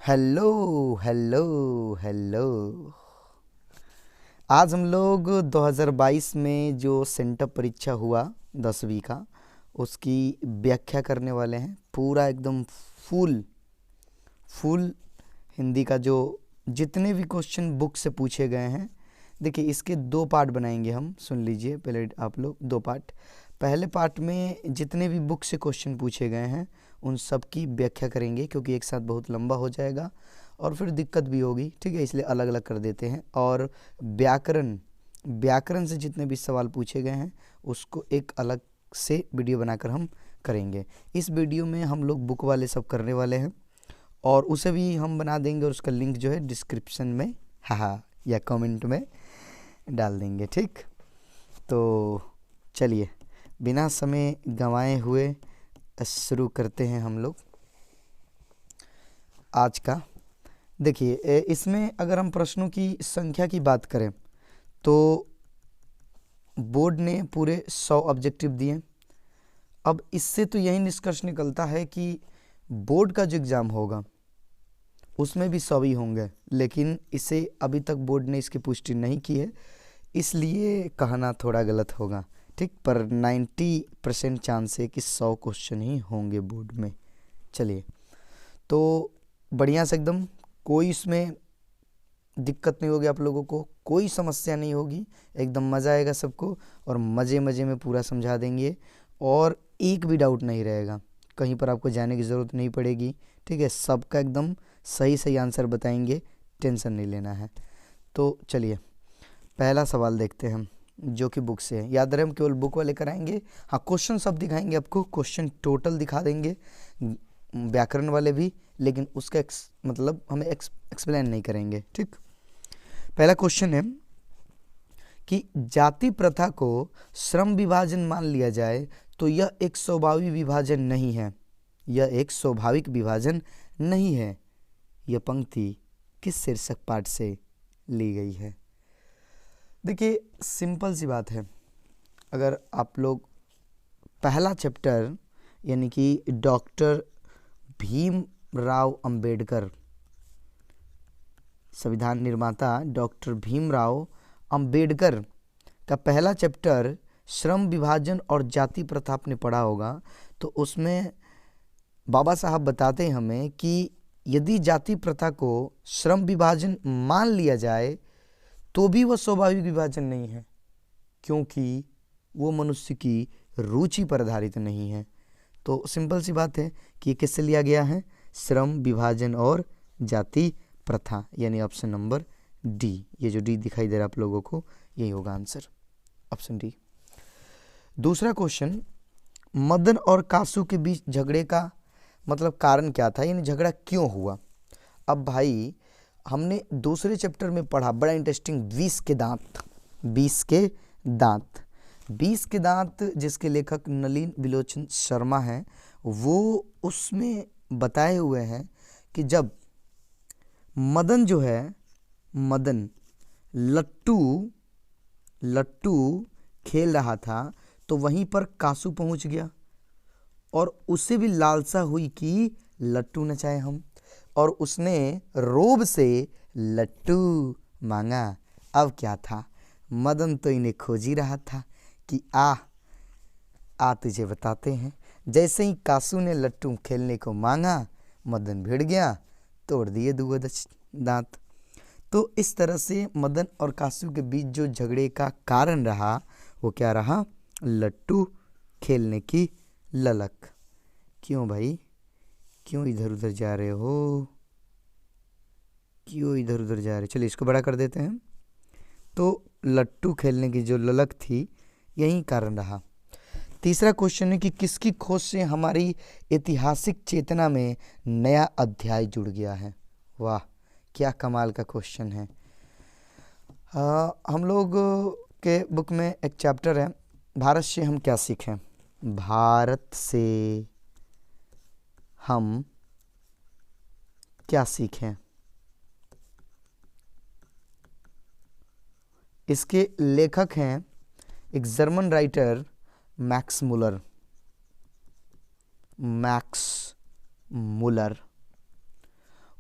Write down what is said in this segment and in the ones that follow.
Hello hello hello. आज हम लोग 2022 में जो सेंटअप परीक्षा हुआ 10वीं का उसकी व्याख्या करने वाले हैं। पूरा एकदम फुल फुल हिंदी का जो जितने भी क्वेश्चन बुक से पूछे गए हैं। देखिए, इसके दो पार्ट बनाएंगे हम, सुन लीजिए पहले आप लोग। दो पार्ट, पहले पार्ट में जितने भी बुक से क्वेश्चन पूछे गए हैं उन सब की व्याख्या करेंगे, क्योंकि एक साथ बहुत लंबा हो जाएगा और फिर दिक्कत भी होगी, ठीक है, इसलिए अलग अलग कर देते हैं। और व्याकरण व्याकरण से जितने भी सवाल पूछे गए हैं उसको एक अलग से वीडियो बनाकर हम करेंगे। इस वीडियो में हम लोग बुक वाले सब करने वाले हैं और उसे भी हम बना देंगे और उसका लिंक जो है डिस्क्रिप्शन में हाँ या कमेंट में डाल देंगे, ठीक। तो चलिए बिना समय गंवाए हुए शुरू करते हैं हम लोग आज का। देखिए, इसमें अगर हम प्रश्नों की संख्या की बात करें तो बोर्ड ने पूरे 100 ऑब्जेक्टिव दिए। अब इससे तो यही निष्कर्ष निकलता है कि बोर्ड का जो एग्ज़ाम होगा उसमें भी 100 ही होंगे, लेकिन इसे अभी तक बोर्ड ने इसकी पुष्टि नहीं की है, इसलिए कहना थोड़ा गलत होगा, ठीक। पर 90% चांस है कि 100 क्वेश्चन ही होंगे बोर्ड में। चलिए, तो बढ़िया से एकदम कोई इसमें दिक्कत नहीं होगी, आप लोगों को कोई समस्या नहीं होगी, एकदम मज़ा आएगा सबको और मज़े मज़े में पूरा समझा देंगे और एक भी डाउट नहीं रहेगा, कहीं पर आपको जाने की ज़रूरत नहीं पड़ेगी, ठीक है। सबका एकदम सही सही आंसर बताएंगे, टेंशन नहीं लेना है। तो चलिए पहला सवाल देखते हैं हम, जो कि बुक से है। याद रहे हम केवल बुक वाले कराएंगे, हाँ क्वेश्चन सब दिखाएंगे आपको, क्वेश्चन टोटल दिखा देंगे व्याकरण वाले भी, लेकिन उसका मतलब हमें एक्सप्लेन नहीं करेंगे, ठीक। पहला क्वेश्चन है कि जाति प्रथा को श्रम विभाजन मान लिया जाए तो यह एक स्वाभाविक विभाजन नहीं है। यह एक स्वाभाविक विभाजन नहीं है। यह पंक्ति किस शीर्षक पाठ से ली गई है? देखिए, सिंपल सी बात है। अगर आप लोग पहला चैप्टर यानी कि डॉक्टर भीमराव अंबेडकर, संविधान निर्माता डॉक्टर भीमराव अंबेडकर का पहला चैप्टर श्रम विभाजन और जाति प्रथा आपने पढ़ा होगा, तो उसमें बाबा साहब बताते हैं हमें कि यदि जाति प्रथा को श्रम विभाजन मान लिया जाए तो भी वह स्वाभाविक विभाजन नहीं है, क्योंकि वो मनुष्य की रुचि पर आधारित नहीं है। तो सिंपल सी बात है कि किससे लिया गया है? श्रम विभाजन और जाति प्रथा, यानी ऑप्शन नंबर डी। ये जो डी दिखाई दे रहा है आप लोगों को, यही होगा आंसर, ऑप्शन डी। दूसरा क्वेश्चन, मदन और कासू के बीच झगड़े का मतलब कारण क्या था, यानी झगड़ा क्यों हुआ? अब भाई हमने दूसरे चैप्टर में पढ़ा, बड़ा इंटरेस्टिंग, 20 के दांत। 20 के दांत 20 के दांत जिसके लेखक नलिन विलोचन शर्मा हैं, वो उसमें बताए हुए हैं कि जब मदन जो है, मदन लट्टू खेल रहा था तो वहीं पर कासू पहुंच गया और उसे भी लालसा हुई कि लट्टू नचाए हम, और उसने रोब से लट्टू मांगा। अब क्या था, मदन तो इन्हें खोज ही रहा था कि आ तुझे बताते हैं। जैसे ही कासू ने लट्टू खेलने को मांगा, मदन भिड़ गया, तोड़ दिए दुगो दांत। तो इस तरह से मदन और कासू के बीच जो झगड़े का कारण रहा वो क्या रहा? लट्टू खेलने की ललक। क्यों भाई, क्यों इधर उधर जा रहे हो, क्यों इधर उधर जा रहे? चलिए इसको बड़ा कर देते हैं। तो लट्टू खेलने की जो ललक थी, यही कारण रहा। तीसरा क्वेश्चन है कि किसकी खोज से हमारी ऐतिहासिक चेतना में नया अध्याय जुड़ गया है? वाह, क्या कमाल का क्वेश्चन है। हम लोग के बुक में एक चैप्टर है, भारत से हम क्या सीखें। भारत से हम क्या सीखें, इसके लेखक हैं एक जर्मन राइटर मैक्स मुलर।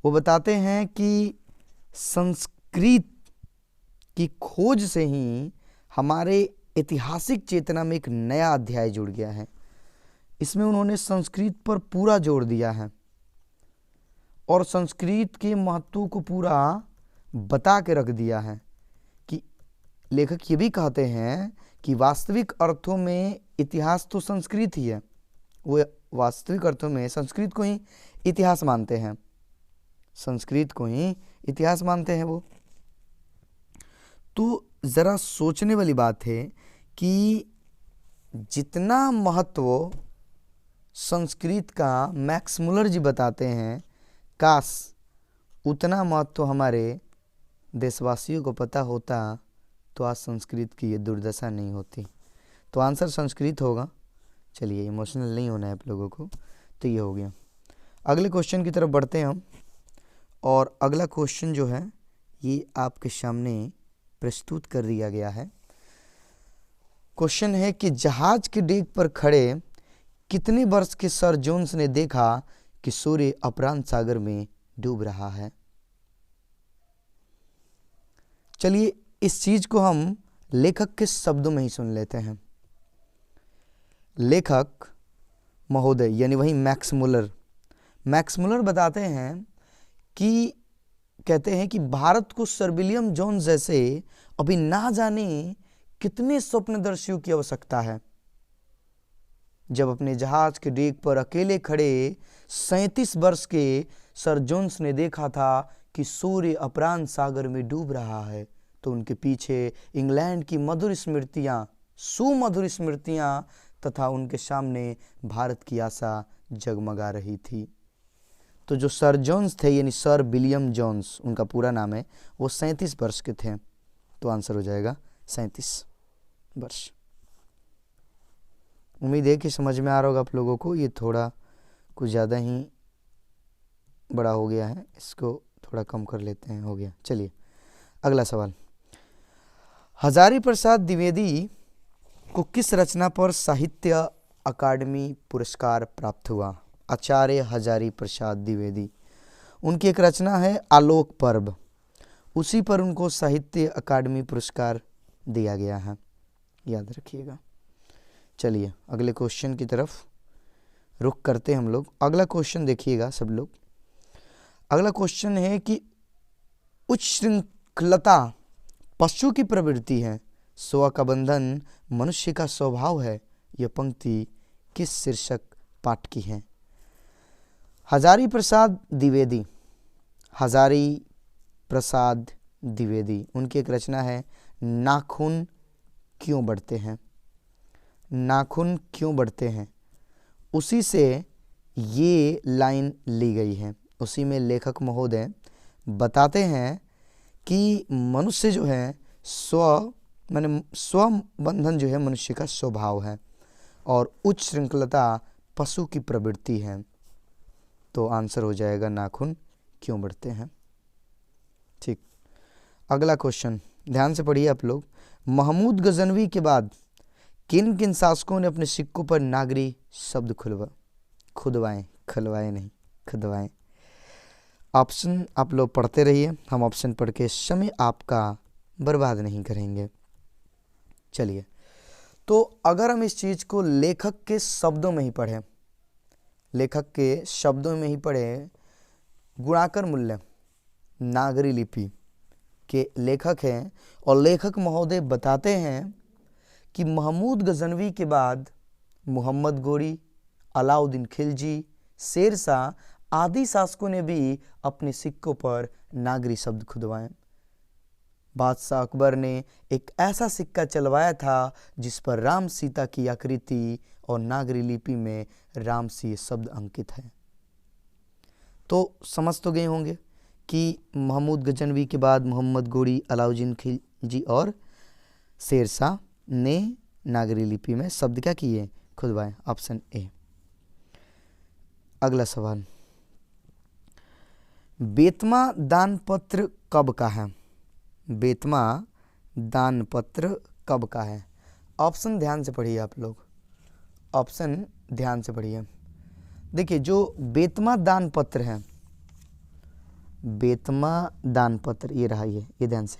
वो बताते हैं कि संस्कृत की खोज से ही हमारे ऐतिहासिक चेतना में एक नया अध्याय जुड़ गया है। इसमें उन्होंने संस्कृत पर पूरा जोर दिया है और संस्कृत के महत्व को पूरा बता के रख दिया है कि लेखक ये भी कहते हैं कि वास्तविक अर्थों में इतिहास तो संस्कृत ही है। वो वास्तविक अर्थों में संस्कृत को ही इतिहास मानते हैं, संस्कृत को ही इतिहास मानते हैं वो। तो ज़रा सोचने वाली बात है कि जितना महत्व संस्कृत का मैक्स मुलर जी बताते हैं, काश उतना महत्व हमारे देशवासियों को पता होता तो आज संस्कृत की ये दुर्दशा नहीं होती। तो आंसर संस्कृत होगा। चलिए, इमोशनल नहीं होना है आप लोगों को। तो ये हो गया। अगले क्वेश्चन की तरफ बढ़ते हैं हम, और अगला क्वेश्चन जो है ये आपके सामने प्रस्तुत कर दिया गया है। क्वेश्चन है कि जहाज के डेक पर खड़े कितने वर्ष के सर जोन्स ने देखा कि सूर्य अप्रशांत सागर में डूब रहा है। चलिए, इस चीज को हम लेखक के शब्दों में ही सुन लेते हैं। लेखक महोदय यानी वही मैक्स मुलर बताते हैं कि कहते हैं कि भारत को सर विलियम जोन्स जैसे अभी ना जाने कितने स्वप्नदर्शियों की आवश्यकता है। जब अपने जहाज के डेक पर अकेले खड़े 37 वर्ष के सर जोन्स ने देखा था कि सूर्य अप्रशांत सागर में डूब रहा है, तो उनके पीछे इंग्लैंड की मधुर स्मृतियां, सुमधुर स्मृतियां तथा उनके सामने भारत की आशा जगमगा रही थी। तो जो सर जोन्स थे यानी सर विलियम जोन्स, उनका पूरा नाम है, वो 37 वर्ष के थे। तो आंसर हो जाएगा 37 वर्ष। उम्मीद है कि समझ में आ रहा होगा आप लोगों को। ये थोड़ा कुछ ज़्यादा ही बड़ा हो गया है, इसको थोड़ा कम कर लेते हैं। हो गया। चलिए, अगला सवाल। हजारी प्रसाद द्विवेदी को किस रचना पर साहित्य अकादमी पुरस्कार प्राप्त हुआ? आचार्य हजारी प्रसाद द्विवेदी, उनकी एक रचना है आलोक पर्व, उसी पर उनको साहित्य अकादमी पुरस्कार दिया गया है, याद रखिएगा। चलिए, अगले क्वेश्चन की तरफ रुख करते हैं हम लोग। अगला क्वेश्चन देखिएगा सब लोग। अगला क्वेश्चन है कि उच्च श्रृंखलता पशु की प्रवृत्ति है, स्व का बंधन मनुष्य का स्वभाव है। यह पंक्ति किस शीर्षक पाठ की है? हजारी प्रसाद द्विवेदी, हजारी प्रसाद द्विवेदी, उनकी एक रचना है नाखून क्यों बढ़ते हैं। नाखून क्यों बढ़ते हैं, उसी से ये लाइन ली गई है। उसी में लेखक महोदय बताते हैं कि मनुष्य जो है स्व बंधन जो है मनुष्य का स्वभाव है और उच्च श्रृंखलता पशु की प्रवृत्ति है। तो आंसर हो जाएगा नाखून क्यों बढ़ते हैं। ठीक, अगला क्वेश्चन ध्यान से पढ़िए आप लोग। महमूद गजनवी के बाद किन किन शासकों ने अपने सिक्कों पर नागरी शब्द खुदवाए? ऑप्शन आप लोग पढ़ते रहिए, हम ऑप्शन पढ़ के समय आपका बर्बाद नहीं करेंगे। चलिए, तो अगर हम इस चीज़ को लेखक के शब्दों में ही पढ़ें, लेखक के शब्दों में ही पढ़ें, गुणाकर मूल्य नागरी लिपि के लेखक हैं और लेखक महोदय बताते हैं कि महमूद गजनवी के बाद मोहम्मद गोरी, अलाउद्दीन खिलजी, शेरशाह आदि शासकों ने भी अपने सिक्कों पर नागरी शब्द खुदवाए। बादशाह अकबर ने एक ऐसा सिक्का चलवाया था जिस पर राम सीता की आकृति और नागरी लिपि में राम सी शब्द अंकित है। तो समझ तो गए होंगे कि महमूद गजनवी के बाद मोहम्मद गोरी, अलाउद्दीन खिलजी और शेरशाह ने नागरी लिपि में शब्द क्या किए? खुदवाए। Option A. अगला सवाल, बेतमा दानपत्र कब का है? बेतमा दानपत्र कब का है? ऑप्शन ध्यान से पढ़िए आप लोग, ऑप्शन ध्यान से पढ़िए। देखिए, जो बेतमा दानपत्र है बेतमा दानपत्र, ये रहा, ये ध्यान से।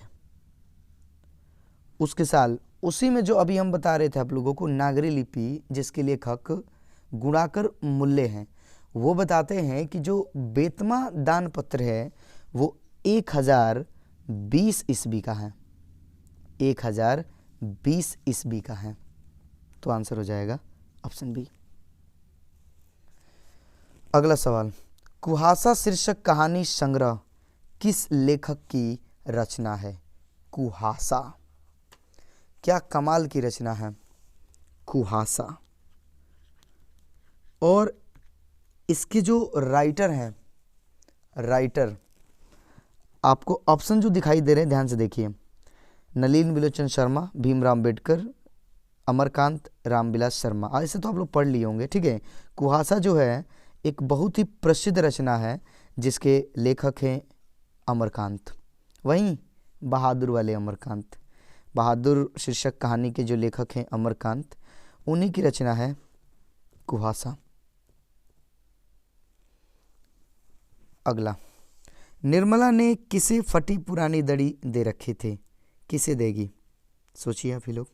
उसके साल उसी में जो अभी हम बता रहे थे आप लोगों को, नागरी लिपि जिसके लेखक गुणाकर मूल्य हैं, वो बताते हैं कि जो बेतमा दानपत्र है वो 1020 ईस्वी का है, 1020 ईस्वी का है। तो आंसर हो जाएगा ऑप्शन बी। अगला सवाल, कुहासा शीर्षक कहानी संग्रह किस लेखक की रचना है? कुहासा, क्या कमाल की रचना है कुहासा। और इसके जो राइटर हैं, राइटर आपको ऑप्शन जो दिखाई दे रहे हैं ध्यान से देखिए, नलिन विलोचन शर्मा, भीमराव अम्बेडकर, अमरकांत रामविलास शर्मा। ऐसे तो आप लोग पढ़ लिए होंगे, ठीक है। कुहासा जो है एक बहुत ही प्रसिद्ध रचना है जिसके लेखक हैं अमरकांत, वहीं बहादुर वाले अमरकांत, बहादुर शीर्षक कहानी के जो लेखक हैं अमरकांत, उन्हीं की रचना है कुहासा। अगला, निर्मला ने किसे फटी पुरानी दड़ी दे रखी थी? किसे देगी? सोचिए आप ही लोग।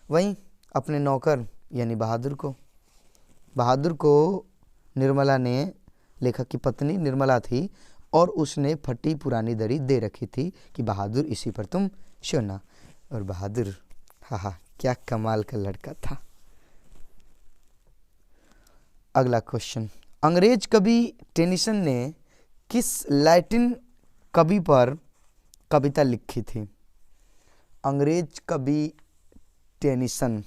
वहीं अपने नौकर यानी बहादुर को। बहादुर को निर्मला ने, लेखक की पत्नी निर्मला थी और उसने फटी पुरानी दड़ी दे रखी थी कि बहादुर इसी पर तुम सोना। और बहादुर, हाँ क्या कमाल का लड़का था। अगला क्वेश्चन, अंग्रेज कवि टेनिसन ने किस लैटिन कवि पर कविता लिखी थी? अंग्रेज कवि टेनिसन,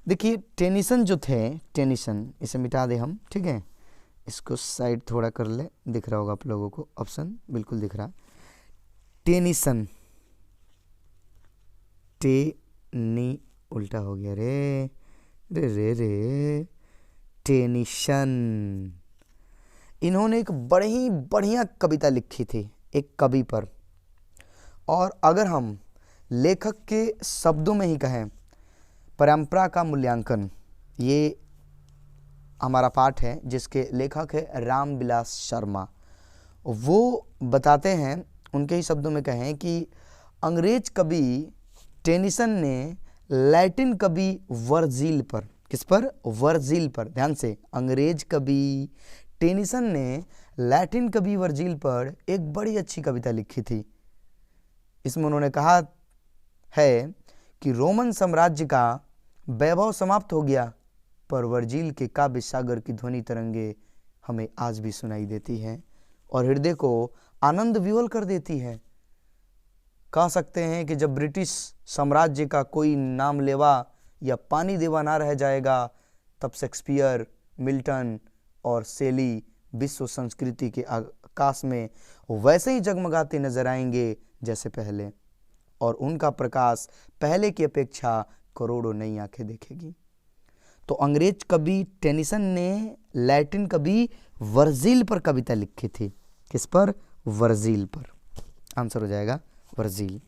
देखिए टेनिसन जो थे, टेनिसन, इसे मिटा दे हम, ठीक है, इसको साइड थोड़ा कर ले, दिख रहा होगा आप लोगों को, ऑप्शन बिल्कुल दिख रहा। टेनिसन, टेनी उल्टा हो गया रे रे रे रे, टेनिसन। इन्होंने एक बड़ी ही बढ़िया कविता लिखी थी एक कवि पर। और अगर हम लेखक के शब्दों में ही कहें, परंपरा का मूल्यांकन, ये हमारा पाठ है जिसके लेखक है रामविलास शर्मा। वो बताते हैं, उनके ही शब्दों में कहें कि अंग्रेज कवि टेनिसन ने लैटिन कवि वर्जिल पर, किस पर? वर्जिल पर, ध्यान से, अंग्रेज कवि टेनिसन ने लैटिन कवि वर्जिल पर एक बड़ी अच्छी कविता लिखी थी। इसमें उन्होंने कहा है कि रोमन साम्राज्य का वैभव समाप्त हो गया, पर वर्जिल के काव्य सागर की ध्वनि तरंगे हमें आज भी सुनाई देती हैं और हृदय को आनंद विह्वल कर देती है। कह सकते हैं कि जब ब्रिटिश साम्राज्य का कोई नाम लेवा या पानी देवा ना रह जाएगा, तब शेक्सपियर, मिल्टन और शेली विश्व संस्कृति के आकाश में वैसे ही जगमगाते नजर आएंगे जैसे पहले, और उनका प्रकाश पहले की अपेक्षा करोड़ों नई आंखें देखेगी। तो अंग्रेज कवि टेनिसन ने लैटिन कवि वर्जिल पर कविता लिखी थी। किस पर? वर्जिल पर। आंसर हो जाएगा वर्जिल।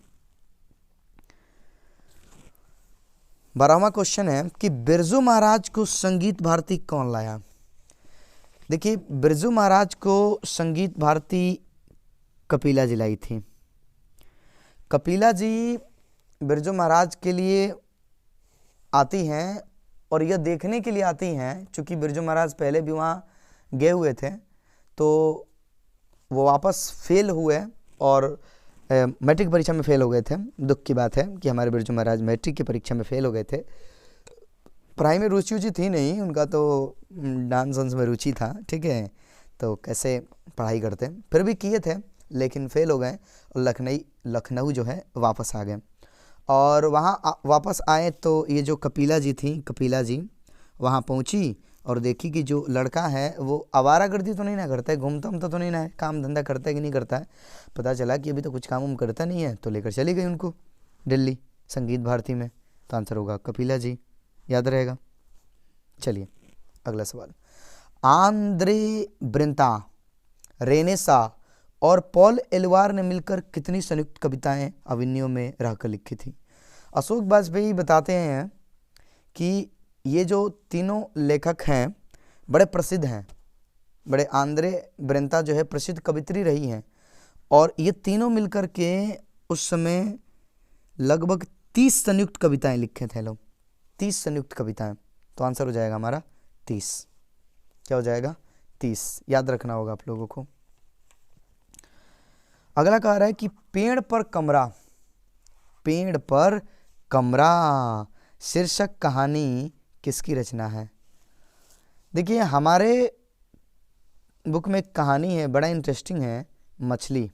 12वां क्वेश्चन है कि बिरजू महाराज को संगीत भारती कौन लाया? देखिए, बिरजू महाराज को संगीत भारती कपिला जी लाई थी। कपिला जी बिरजू महाराज के लिए आती हैं और यह देखने के लिए आती हैं, चूँकि बिरजू महाराज पहले भी वहाँ गए हुए थे, तो वो वापस फेल हुए और मैट्रिक परीक्षा में फेल हो गए थे। दुख की बात है कि हमारे बिरजू महाराज मैट्रिक की परीक्षा में फेल हो गए थे। पढ़ाई में रुचि थी नहीं, उनका तो डांस वांस में रुचि था, ठीक है, तो कैसे पढ़ाई करते, फिर भी किए थे लेकिन फेल हो गए और लखनऊ जो है वापस आ गए। और वहाँ वापस आए तो ये जो कपिला जी थी, कपिला जी वहाँ पहुँची और देखी कि जो लड़का है वो आवारागर्दी तो नहीं ना करता है, घूमता उमता तो नहीं ना है, काम धंधा करता है कि नहीं करता है। पता चला कि अभी तो कुछ काम उम करता नहीं है, तो लेकर चली गई उनको दिल्ली संगीत भारती में। तो आंसर होगा कपिला जी, याद रहेगा। चलिए अगला सवाल, आंद्रे ब्रिंता, रेनेसा और पॉल एलवार ने मिलकर कितनी संयुक्त कविताएं अविन्यो में रहकर लिखी थी? अशोक वाजपेयी बताते हैं कि ये जो तीनों लेखक हैं बड़े प्रसिद्ध हैं, बड़े, आंद्रे ब्रिंता जो है प्रसिद्ध कवित्री रही हैं और ये तीनों मिलकर के उस समय लगभग 30 संयुक्त कविताएं लिखे थे लोग, 30 संयुक्त कविताएं। तो आंसर हो जाएगा हमारा 30। क्या हो जाएगा? 30। याद रखना होगा आप लोगों को। अगला कह रहा है कि पेड़ पर कमरा, पेड़ पर कमरा शीर्षक कहानी किसकी रचना है? देखिए हमारे बुक में एक कहानी है, बड़ा इंटरेस्टिंग है, मछली,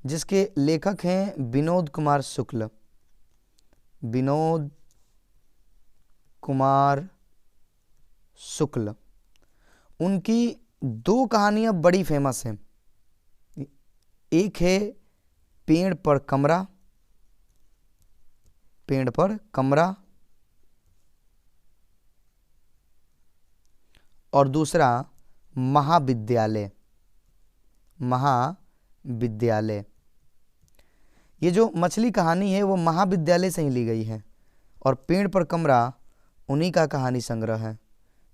जिसके लेखक हैं विनोद कुमार शुक्ल। विनोद कुमार शुक्ल, उनकी 2 कहानियां बड़ी फेमस हैं। एक है पेड़ पर कमरा, पेड़ पर कमरा, और दूसरा महाविद्यालय, महाविद्यालय। ये जो मछली कहानी है वो महाविद्यालय से ही ली गई है, और पेड़ पर कमरा उन्हीं का कहानी संग्रह है।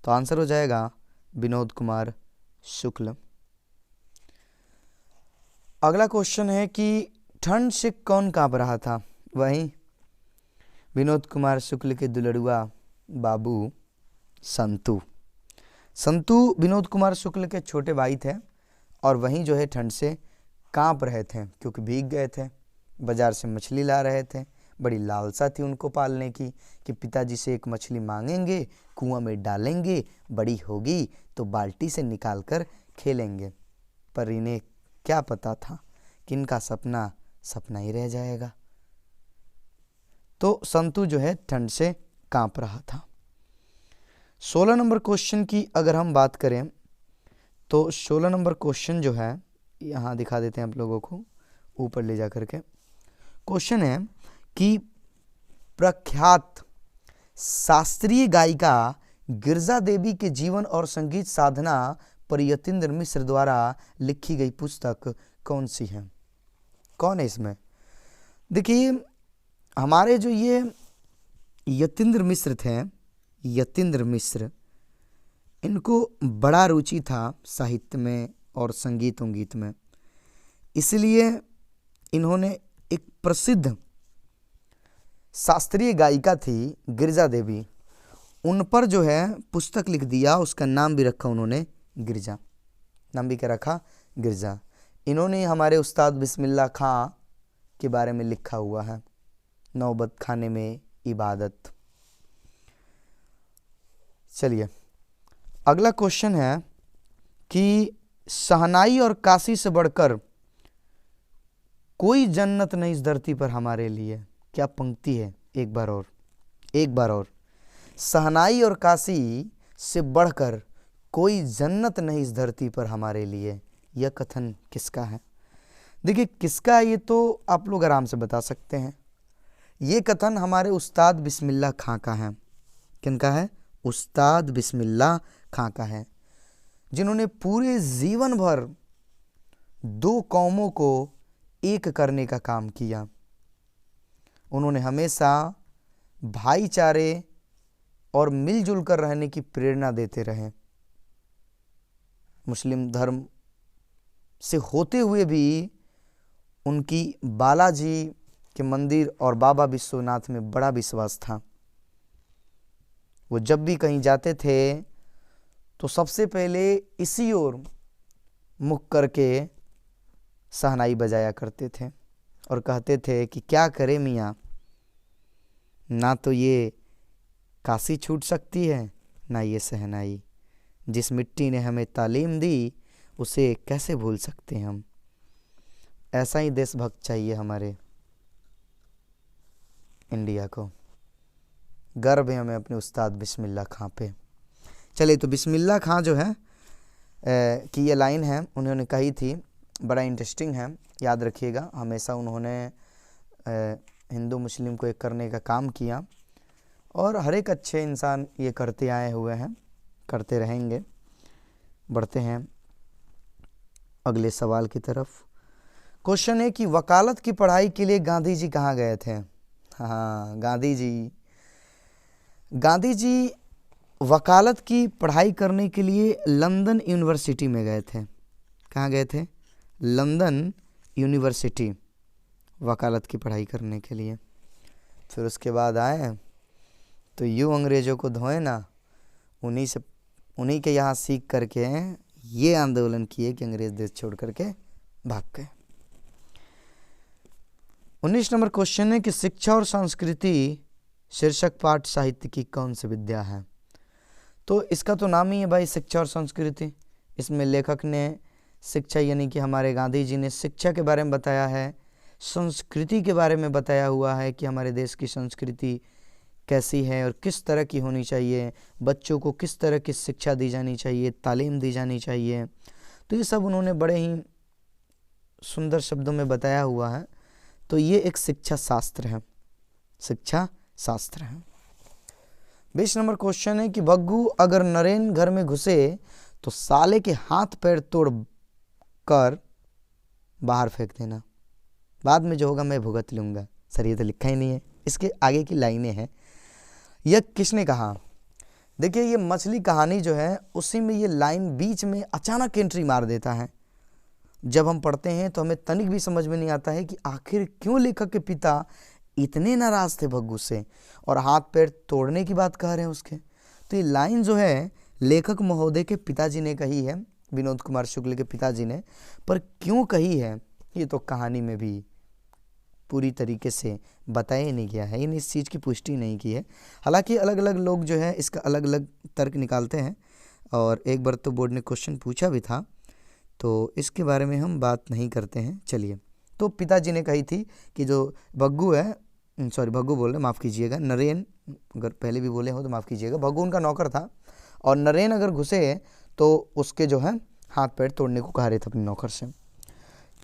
तो आंसर हो जाएगा विनोद कुमार शुक्ल। अगला क्वेश्चन है कि ठंड से कौन कांप रहा था? वही विनोद कुमार शुक्ल के दुलड़ुआ बाबू संतू। संतू विनोद कुमार शुक्ल के छोटे भाई थे, और वहीं जो है ठंड से कांप रहे थे, क्योंकि भीग गए थे, बाजार से मछली ला रहे थे। बड़ी लालसा थी उनको पालने की कि पिताजी से एक मछली मांगेंगे, कुआं में डालेंगे, बड़ी होगी तो बाल्टी से निकाल कर खेलेंगे। पर इन्हें क्या पता था कि इनका सपना सपना ही रह जाएगा। तो संतू जो है ठंड से कांप रहा था। 16 नंबर क्वेश्चन की अगर हम बात करें तो 16 नंबर क्वेश्चन जो है यहाँ दिखा देते हैं आप लोगों को, ऊपर ले जा करके। क्वेश्चन है कि प्रख्यात शास्त्रीय गायिका गिरजा देवी के जीवन और संगीत साधना पर यतीन्द्र मिश्र द्वारा लिखी गई पुस्तक कौन सी है? कौन है इसमें? देखिए हमारे जो ये यतीन्द्र मिश्र थे, यतीन्द्र मिश्र, इनको बड़ा रुचि था साहित्य में और संगीत उंगीत में, इसलिए इन्होंने एक प्रसिद्ध शास्त्रीय गायिका थी गिरजा देवी, उन पर जो है पुस्तक लिख दिया। उसका नाम भी रखा उन्होंने गिरजा, नाम भी क्या रखा? गिरजा। इन्होंने हमारे उस्ताद बिस्मिल्लाह खां के बारे में लिखा हुआ है, नौबत खाने में इबादत। चलिए अगला क्वेश्चन है कि शहनाई और काशी से बढ़कर कोई जन्नत नहीं इस धरती पर हमारे लिए। क्या पंक्ति है? एक बार और, एक बार और। शहनाई और काशी से बढ़कर कोई जन्नत नहीं इस धरती पर हमारे लिए, यह कथन किसका है? देखिए किसका है ये तो आप लोग आराम से बता सकते हैं। ये कथन हमारे उस्ताद बिस्मिल्लाह खां का है। किनका है? उस्ताद बिस्मिल्लाह खां का है, जिन्होंने पूरे जीवन भर 2 कौमों को एक करने का काम किया। उन्होंने हमेशा भाईचारे और मिलजुल कर रहने की प्रेरणा देते रहे। मुस्लिम धर्म से होते हुए भी उनकी बालाजी के मंदिर और बाबा विश्वनाथ में बड़ा विश्वास था। वो जब भी कहीं जाते थे तो सबसे पहले इसी ओर मुख करके शहनाई बजाया करते थे और कहते थे कि क्या करें मियाँ, ना तो ये काशी छूट सकती है ना ये शहनाई। जिस मिट्टी ने हमें तालीम दी उसे कैसे भूल सकते हैं हम। ऐसा ही देशभक्त चाहिए हमारे इंडिया को। गर्व है हमें अपने उस्ताद बिस्मिल्लाह खां पे। चलिए तो बिस्मिल्लाह खां जो है कि ये लाइन है उन्होंने कही थी, बड़ा इंटरेस्टिंग है, याद रखिएगा। हमेशा उन्होंने हिंदू मुस्लिम को एक करने का काम किया और हर एक अच्छे इंसान ये करते आए हुए हैं, करते रहेंगे। बढ़ते हैं अगले सवाल की तरफ। क्वेश्चन है कि वकालत की पढ़ाई के लिए गांधी जी कहाँ गए थे? हाँ, गांधी जी वकालत की पढ़ाई करने के लिए लंदन यूनिवर्सिटी में गए थे। कहाँ गए थे? लंदन यूनिवर्सिटी, वकालत की पढ़ाई करने के लिए। फिर उसके बाद आए तो यूँ अंग्रेज़ों को धोए ना, उन्हीं के यहाँ सीख करके ये आंदोलन किए कि अंग्रेज देश छोड़ करके भाग गए। 19 नंबर क्वेश्चन है कि शिक्षा और संस्कृति शीर्षक पाठ साहित्य की कौन सी विद्या है? तो इसका तो नाम ही है भाई, शिक्षा और संस्कृति। इसमें लेखक ने शिक्षा यानी कि हमारे गांधी जी ने शिक्षा के बारे में बताया है, संस्कृति के बारे में बताया हुआ है कि हमारे देश की संस्कृति कैसी है और किस तरह की होनी चाहिए, बच्चों को किस तरह की शिक्षा दी जानी चाहिए, तालीम दी जानी चाहिए। तो ये सब उन्होंने बड़े ही सुंदर शब्दों में बताया हुआ है। तो ये एक शिक्षा शास्त्र है, शिक्षा शास्त्र है। 20 नंबर क्वेश्चन है कि भग्गू अगर नरेन घर में घुसे तो साले के हाथ पैर तोड़ कर बाहर फेंक देना, बाद में जो होगा मैं भुगत लूँगा। सर ये तो लिखा ही नहीं है, इसके आगे की लाइनें हैं। यह किसने कहा? देखिए ये मछली कहानी जो है उसी में ये लाइन बीच में अचानक एंट्री मार देता है। जब हम पढ़ते हैं तो हमें तनिक भी समझ में नहीं आता है कि आखिर क्यों लेखक के पिता इतने नाराज थे भग्गू से और हाथ पैर तोड़ने की बात कह रहे हैं उसके। तो ये लाइन जो है लेखक महोदय के पिताजी ने कही है, विनोद कुमार शुक्ल के पिताजी ने, पर क्यों कही है ये तो कहानी में भी पूरी तरीके से बताया नहीं गया है, इन इस चीज़ की पुष्टि नहीं की है। हालांकि अलग अलग लोग जो है इसका अलग अलग तर्क निकालते हैं और एक बार तो बोर्ड ने क्वेश्चन पूछा भी था, तो इसके बारे में हम बात नहीं करते हैं। चलिए, तो पिताजी ने कही थी कि जो भग्गू है, सॉरी भग्गू बोल रहे, माफ़ कीजिएगा, नरेन, अगर पहले भी बोले हो तो माफ़ कीजिएगा, भग्गू उनका नौकर था और नरेन अगर घुसे तो उसके जो है हाथ पैर तोड़ने को कह रहे थे अपने नौकर से।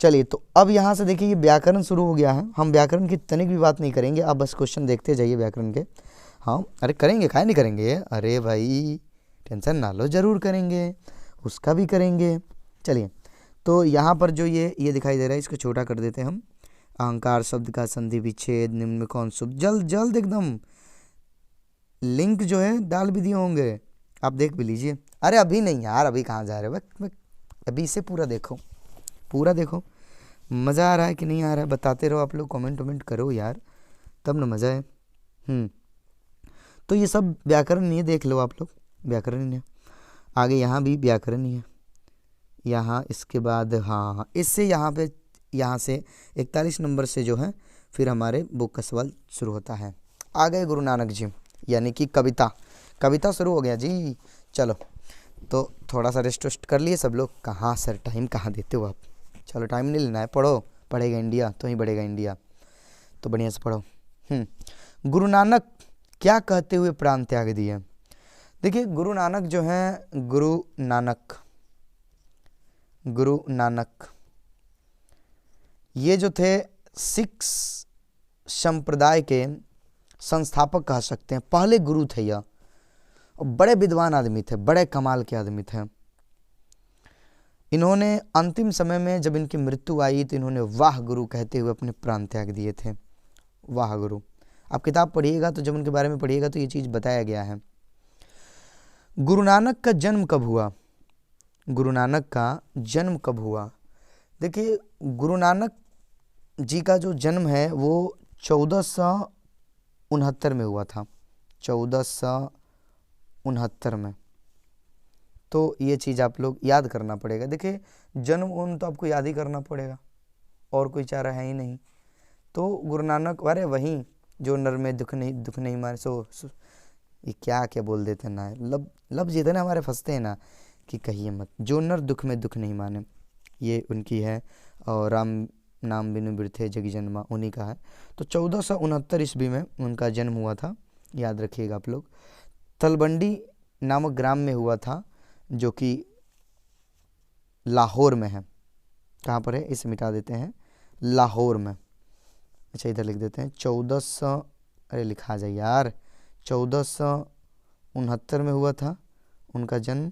चलिए, तो अब यहाँ से देखिए ये व्याकरण शुरू हो गया है। हम व्याकरण की तनिक भी बात नहीं करेंगे, आप बस क्वेश्चन देखते जाइए व्याकरण के। हाँ अरे करेंगे, काहे नहीं करेंगे, अरे भाई टेंशन ना लो, ज़रूर करेंगे, उसका भी करेंगे। चलिए, तो यहाँ पर जो ये दिखाई दे रहा है, इसको छोटा कर देते हैं हम। अहंकार शब्द का संधि विच्छेद निम्न में कौन शुभ? जल्द जल्द एकदम लिंक जो है डाल भी दिए होंगे, आप देख भी लीजिए। अरे अभी नहीं यार, अभी कहाँ जा रहे हो, अभी इसे पूरा देखो, पूरा देखो। मज़ा आ रहा है कि नहीं आ रहा है बताते रहो, आप लोग कमेंट करो यार, तब ना मज़ा है। तो ये सब व्याकरण ही है, देख लो आप लोग, व्याकरण ही है। आगे यहाँ भी व्याकरण ही है, यहाँ इसके बाद हाँ इससे यहाँ से 41 नंबर से जो है फिर हमारे बुक का सवाल शुरू होता है। आ गए गुरु नानक जी, यानी कि कविता शुरू हो गया जी। चलो, तो थोड़ा सा रेस्ट कर लिए सब लोग। कहाँ सर टाइम कहाँ देते हो आप? चलो टाइम नहीं लेना है, पढ़ो, पढ़ेगा इंडिया तो ही बढ़ेगा इंडिया, तो बढ़िया से पढ़ो। गुरु नानक क्या कहते हुए प्राण त्याग दिए? देखिए गुरु नानक जो हैं, गुरु नानक ये जो थे सिख संप्रदाय के संस्थापक कह सकते हैं, पहले गुरु थे यह, और बड़े विद्वान आदमी थे, बड़े कमाल के आदमी थे। इन्होंने अंतिम समय में जब इनकी मृत्यु आई तो इन्होंने वाह गुरु कहते हुए अपने प्राण त्याग दिए थे। वाह गुरु, आप किताब पढ़िएगा तो जब उनके बारे में पढ़िएगा तो ये चीज़ बताया गया है। गुरु नानक का जन्म कब हुआ? गुरु नानक का जन्म कब हुआ? देखिए गुरु नानक जी का जो जन्म है वो 1469 में हुआ था, 1469 में। तो ये चीज़ आप लोग याद करना पड़ेगा। देखिए जन्म तो आपको याद ही करना पड़ेगा, और कोई चारा है ही नहीं। तो गुरु नानक, अरे वहीं जो नर में दुख नहीं माने सो ये क्या बोल देते ना, लफ्ज़ इतने हमारे फंसते हैं ना कि कहिए मत। जो नर दुख में दुख नहीं माने, ये उनकी है। और राम नाम बिनु बिरथे जगी जन्मा, उन्हीं का है। तो 1469 ईस्वी में उनका जन्म हुआ था, याद रखिएगा आप लोग। तलवंडी नामक ग्राम में हुआ था, जो कि लाहौर में है। कहाँ पर है इसे मिटा देते हैं, लाहौर में। अच्छा इधर लिख देते हैं 1400, अरे लिखा जाए यार, 1469 में हुआ था उनका जन्म।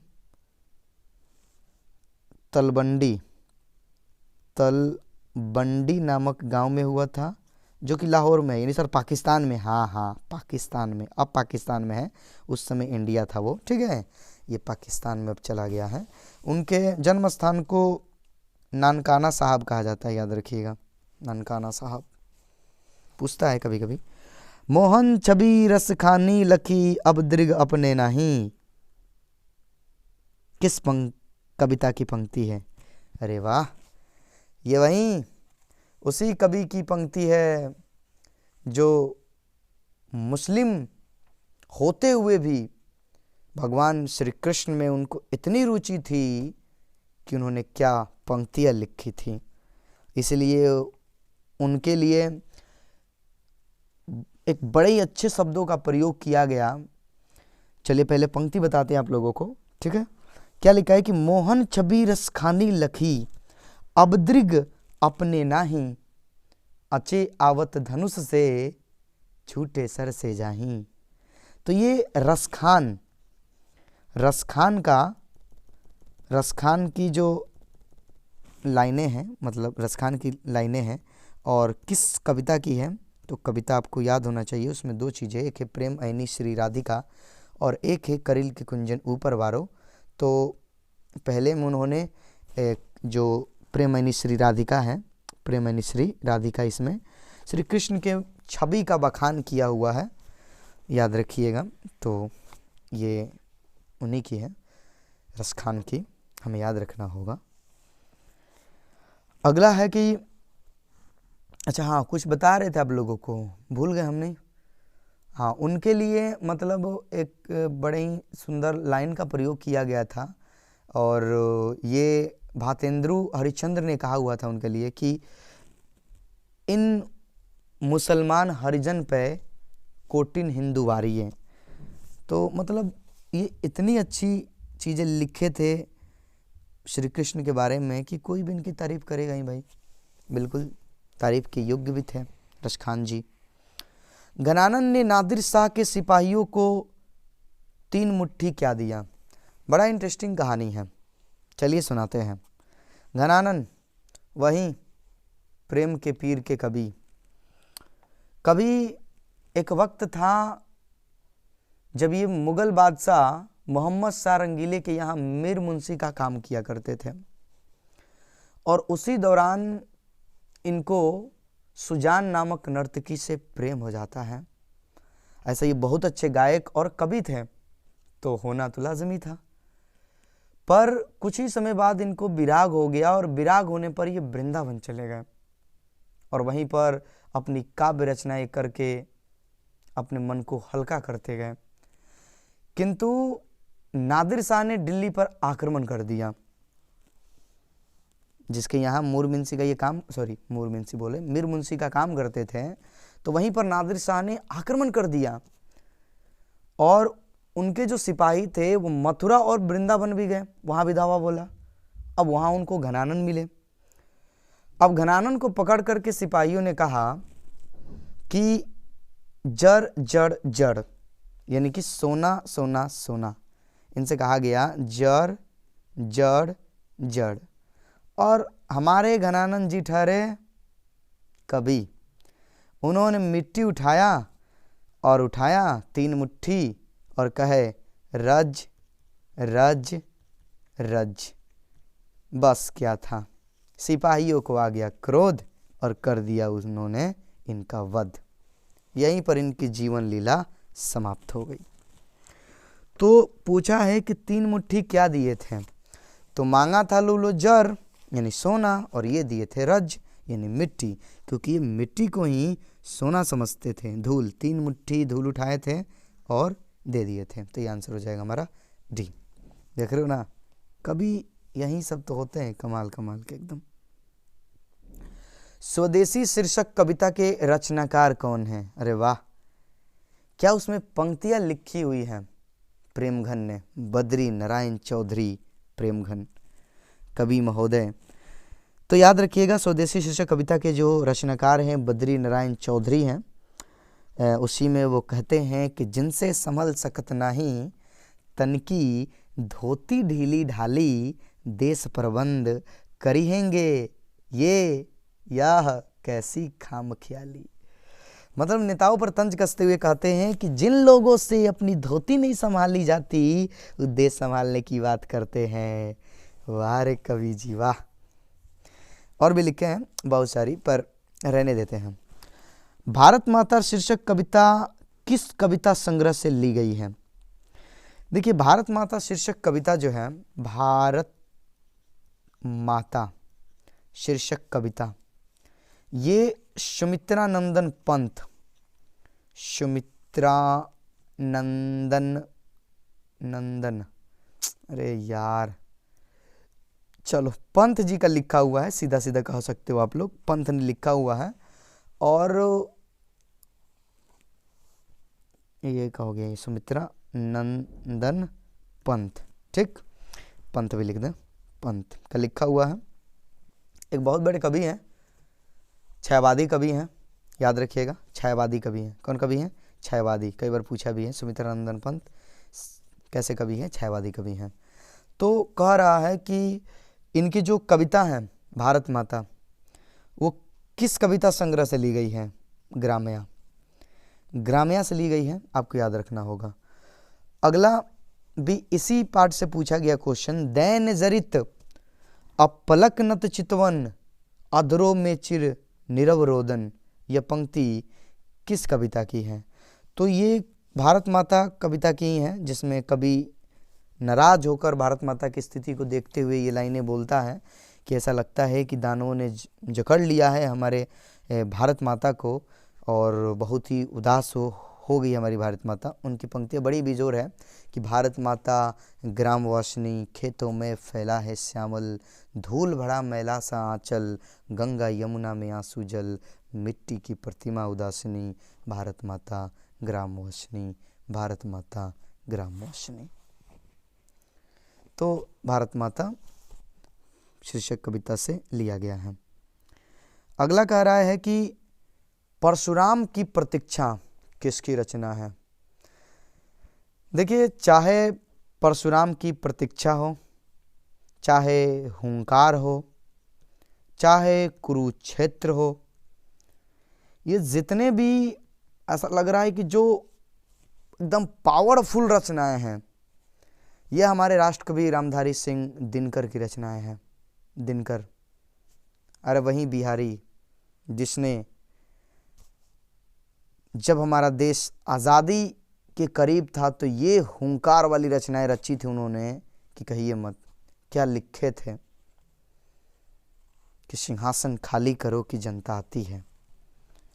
तलवंडी नामक गांव में हुआ था, जो कि लाहौर में है, यानी सर पाकिस्तान में, हाँ हाँ पाकिस्तान में, अब पाकिस्तान में है, उस समय इंडिया था वो, ठीक है, ये पाकिस्तान में अब चला गया है। उनके जन्म स्थान को नानकाना साहब कहा जाता है, याद रखिएगा, नानकाना साहब। पूछता है कभी कभी, मोहन छवि रस खानी लखी अब दृग अपने नहीं, किस कविता की पंक्ति है? अरे वाह, ये वही उसी कवि की पंक्ति है जो मुस्लिम होते हुए भी भगवान श्री कृष्ण में उनको इतनी रुचि थी कि उन्होंने क्या पंक्तियाँ लिखी थी। इसलिए उनके लिए एक बड़े ही अच्छे शब्दों का प्रयोग किया गया। चलिए पहले पंक्ति बताते हैं आप लोगों को, ठीक है। क्या लिखा है कि मोहन छवि रस खानी लखी अब दृग अपने नाही, अचे आवत धनुष से छूटे सर से जाही। तो ये रसखान की जो लाइनें हैं, मतलब रसखान की लाइनें हैं, और किस कविता की है? तो कविता आपको याद होना चाहिए, उसमें दो चीज़ें, एक है प्रेम ऐनी श्री राधिका और एक है करिल के कुंजन ऊपर वारो। तो पहले में उन्होंने जो प्रेम ऐनी श्री राधिका है, प्रेम ऐनी श्री राधिका, इसमें श्री कृष्ण के छवि का बखान किया हुआ है, याद रखिएगा। तो ये उन्हीं की है, रसखान की, हमें याद रखना होगा। अगला है कि अच्छा हाँ, कुछ बता रहे थे आप लोगों को, भूल गए हमने। हाँ, उनके लिए मतलब एक बड़े ही सुंदर लाइन का प्रयोग किया गया था, और ये भातेंद्र हरिश्चंद्र ने कहा हुआ था उनके लिए कि इन मुसलमान हरिजन पे कोटिन हिंदू वारिये। तो मतलब ये इतनी अच्छी चीज़ें लिखे थे श्री कृष्ण के बारे में कि कोई भी इनकी तारीफ़ करेगा ही भाई, बिल्कुल तारीफ़ के योग्य भी थे रसखान जी। घनानन ने नादिर शाह के सिपाहियों को 3 मुट्ठी क्या दिया? बड़ा इंटरेस्टिंग कहानी है, चलिए सुनाते हैं। घनानन वही प्रेम के पीर के कभी एक वक्त था जब ये मुग़ल बादशाह मोहम्मद शाह रंगीले के यहाँ मीर मुंशी का काम किया करते थे, और उसी दौरान इनको सुजान नामक नर्तकी से प्रेम हो जाता है। ऐसा ये बहुत अच्छे गायक और कवि थे, तो होना तो लाजमी था। पर कुछ ही समय बाद इनको विराग हो गया, और विराग होने पर ये वृंदावन चले गए, और वहीं पर अपनी काव्य रचनाएं करके अपने मन को हल्का करते गए। किंतु नादिर शाह ने दिल्ली पर आक्रमण कर दिया, जिसके यहाँ मीर मुंशी का काम करते थे। तो वहीं पर नादिर शाह ने आक्रमण कर दिया, और उनके जो सिपाही थे वो मथुरा और वृंदावन भी गए, वहाँ भी धावा बोला। अब वहाँ उनको घनानन मिले। अब घनानन को पकड़ करके सिपाहियों ने कहा कि जड़ जड़ जड़, यानी कि सोना सोना सोना, इनसे कहा गया जड़ जड़ जड़। और हमारे घनानन जी ठहरे कवि, उन्होंने मिट्टी उठाया 3 मुट्ठी और कहे रज रज रज। बस क्या था, सिपाहियों को आ गया क्रोध और कर दिया उन्होंने इनका वध। यहीं पर इनकी जीवन लीला समाप्त हो गई। तो पूछा है कि 3 मुट्ठी क्या दिए थे? तो मांगा था लूलो जर यानी सोना, और ये दिए थे रज यानी मिट्टी, क्योंकि ये मिट्टी को ही सोना समझते थे। धूल, 3 मुट्ठी धूल उठाए थे और दे दिए थे। तो ये आंसर हो जाएगा हमारा डी। देख रहे हो ना, कभी यही सब तो होते हैं कमाल कमाल के एकदम। स्वदेशी शीर्षक कविता के रचनाकार कौन हैं? अरे वाह, क्या उसमें पंक्तियां लिखी हुई हैं प्रेमघन ने, बद्री नारायण चौधरी प्रेमघन कवि महोदय। तो याद रखिएगा, स्वदेशी शीर्षक कविता के जो रचनाकार हैं बद्री नारायण चौधरी हैं। उसी में वो कहते हैं कि जिनसे संभल सकत नहीं, तनकी धोती ढीली ढाली, देश प्रबंध करिहेंगे ये, यह कैसी खामख्याली। मतलब नेताओं पर तंज कसते हुए कहते हैं कि जिन लोगों से अपनी धोती नहीं संभाली जाती वो देश संभालने की बात करते हैं। वाह रे कवि जी वाह। और भी लिखे हैं बहुत सारी, पर रहने देते हैं। भारत माता शीर्षक कविता किस कविता संग्रह से ली गई है? देखिए, भारत माता शीर्षक कविता जो है, भारत माता शीर्षक कविता, ये सुमित्रा नंदन पंत, सुमित्रा नंदन, अरे यार चलो, पंत जी का लिखा हुआ है, सीधा सीधा कह सकते हो आप लोग, पंत ने लिखा हुआ है। और ये कहोगे सुमित्रा नंदन पंत, ठीक, पंत भी लिख दें, पंत का लिखा हुआ है। एक बहुत बड़े कवि हैं, छायावादी कवि हैं, याद रखिएगा, छायावादी कवि हैं। कौन कवि हैं? छायावादी, कई बार पूछा भी है, सुमित्रा नंदन पंत कैसे कवि हैं? छायावादी कवि हैं। तो कह रहा है कि इनकी जो कविता है भारत माता, वो किस कविता संग्रह से ली गई है? ग्राम्या, ग्राम्या से ली गई है, आपको याद रखना होगा। अगला भी इसी पार्ट से पूछा गया क्वेश्चन, दैन जरित अपलक नत चितवन अधरो में चिर नीरव रोदन, यह पंक्ति किस कविता की है? तो ये भारत माता कविता की है, जिसमें कवि नाराज होकर भारत माता की स्थिति को देखते हुए ये लाइनें बोलता है कि ऐसा लगता है कि दानवों ने जकड़ लिया है हमारे भारत माता को, और बहुत ही उदास हो गई हमारी भारत माता। उनकी पंक्तियाँ बड़ी बेजोर है कि भारत माता ग्रामवासिनी, खेतों में फैला है श्यामल, धूल भरा मैला सा आंचल, गंगा यमुना में आंसू जल, मिट्टी की प्रतिमा उदासिनी, भारत माता ग्रामवासिनी, भारत माता ग्रामवासिनी। तो भारत माता शीर्षक कविता से लिया गया है। अगला कह रहा है कि परशुराम की प्रतीक्षा किसकी रचना है? देखिए, चाहे परशुराम की प्रतीक्षा हो, चाहे हुंकार हो, चाहे कुरुक्षेत्र हो, ये जितने भी ऐसा लग रहा है कि जो एकदम पावरफुल रचनाएं हैं, ये हमारे राष्ट्रकवि रामधारी सिंह दिनकर की रचनाएं हैं। दिनकर, अरे वही बिहारी जिसने जब हमारा देश आज़ादी के करीब था तो ये हुंकार वाली रचनाएं रची थी उन्होंने कि कहिए मत। क्या लिखे थे कि सिंहासन खाली करो कि जनता आती है,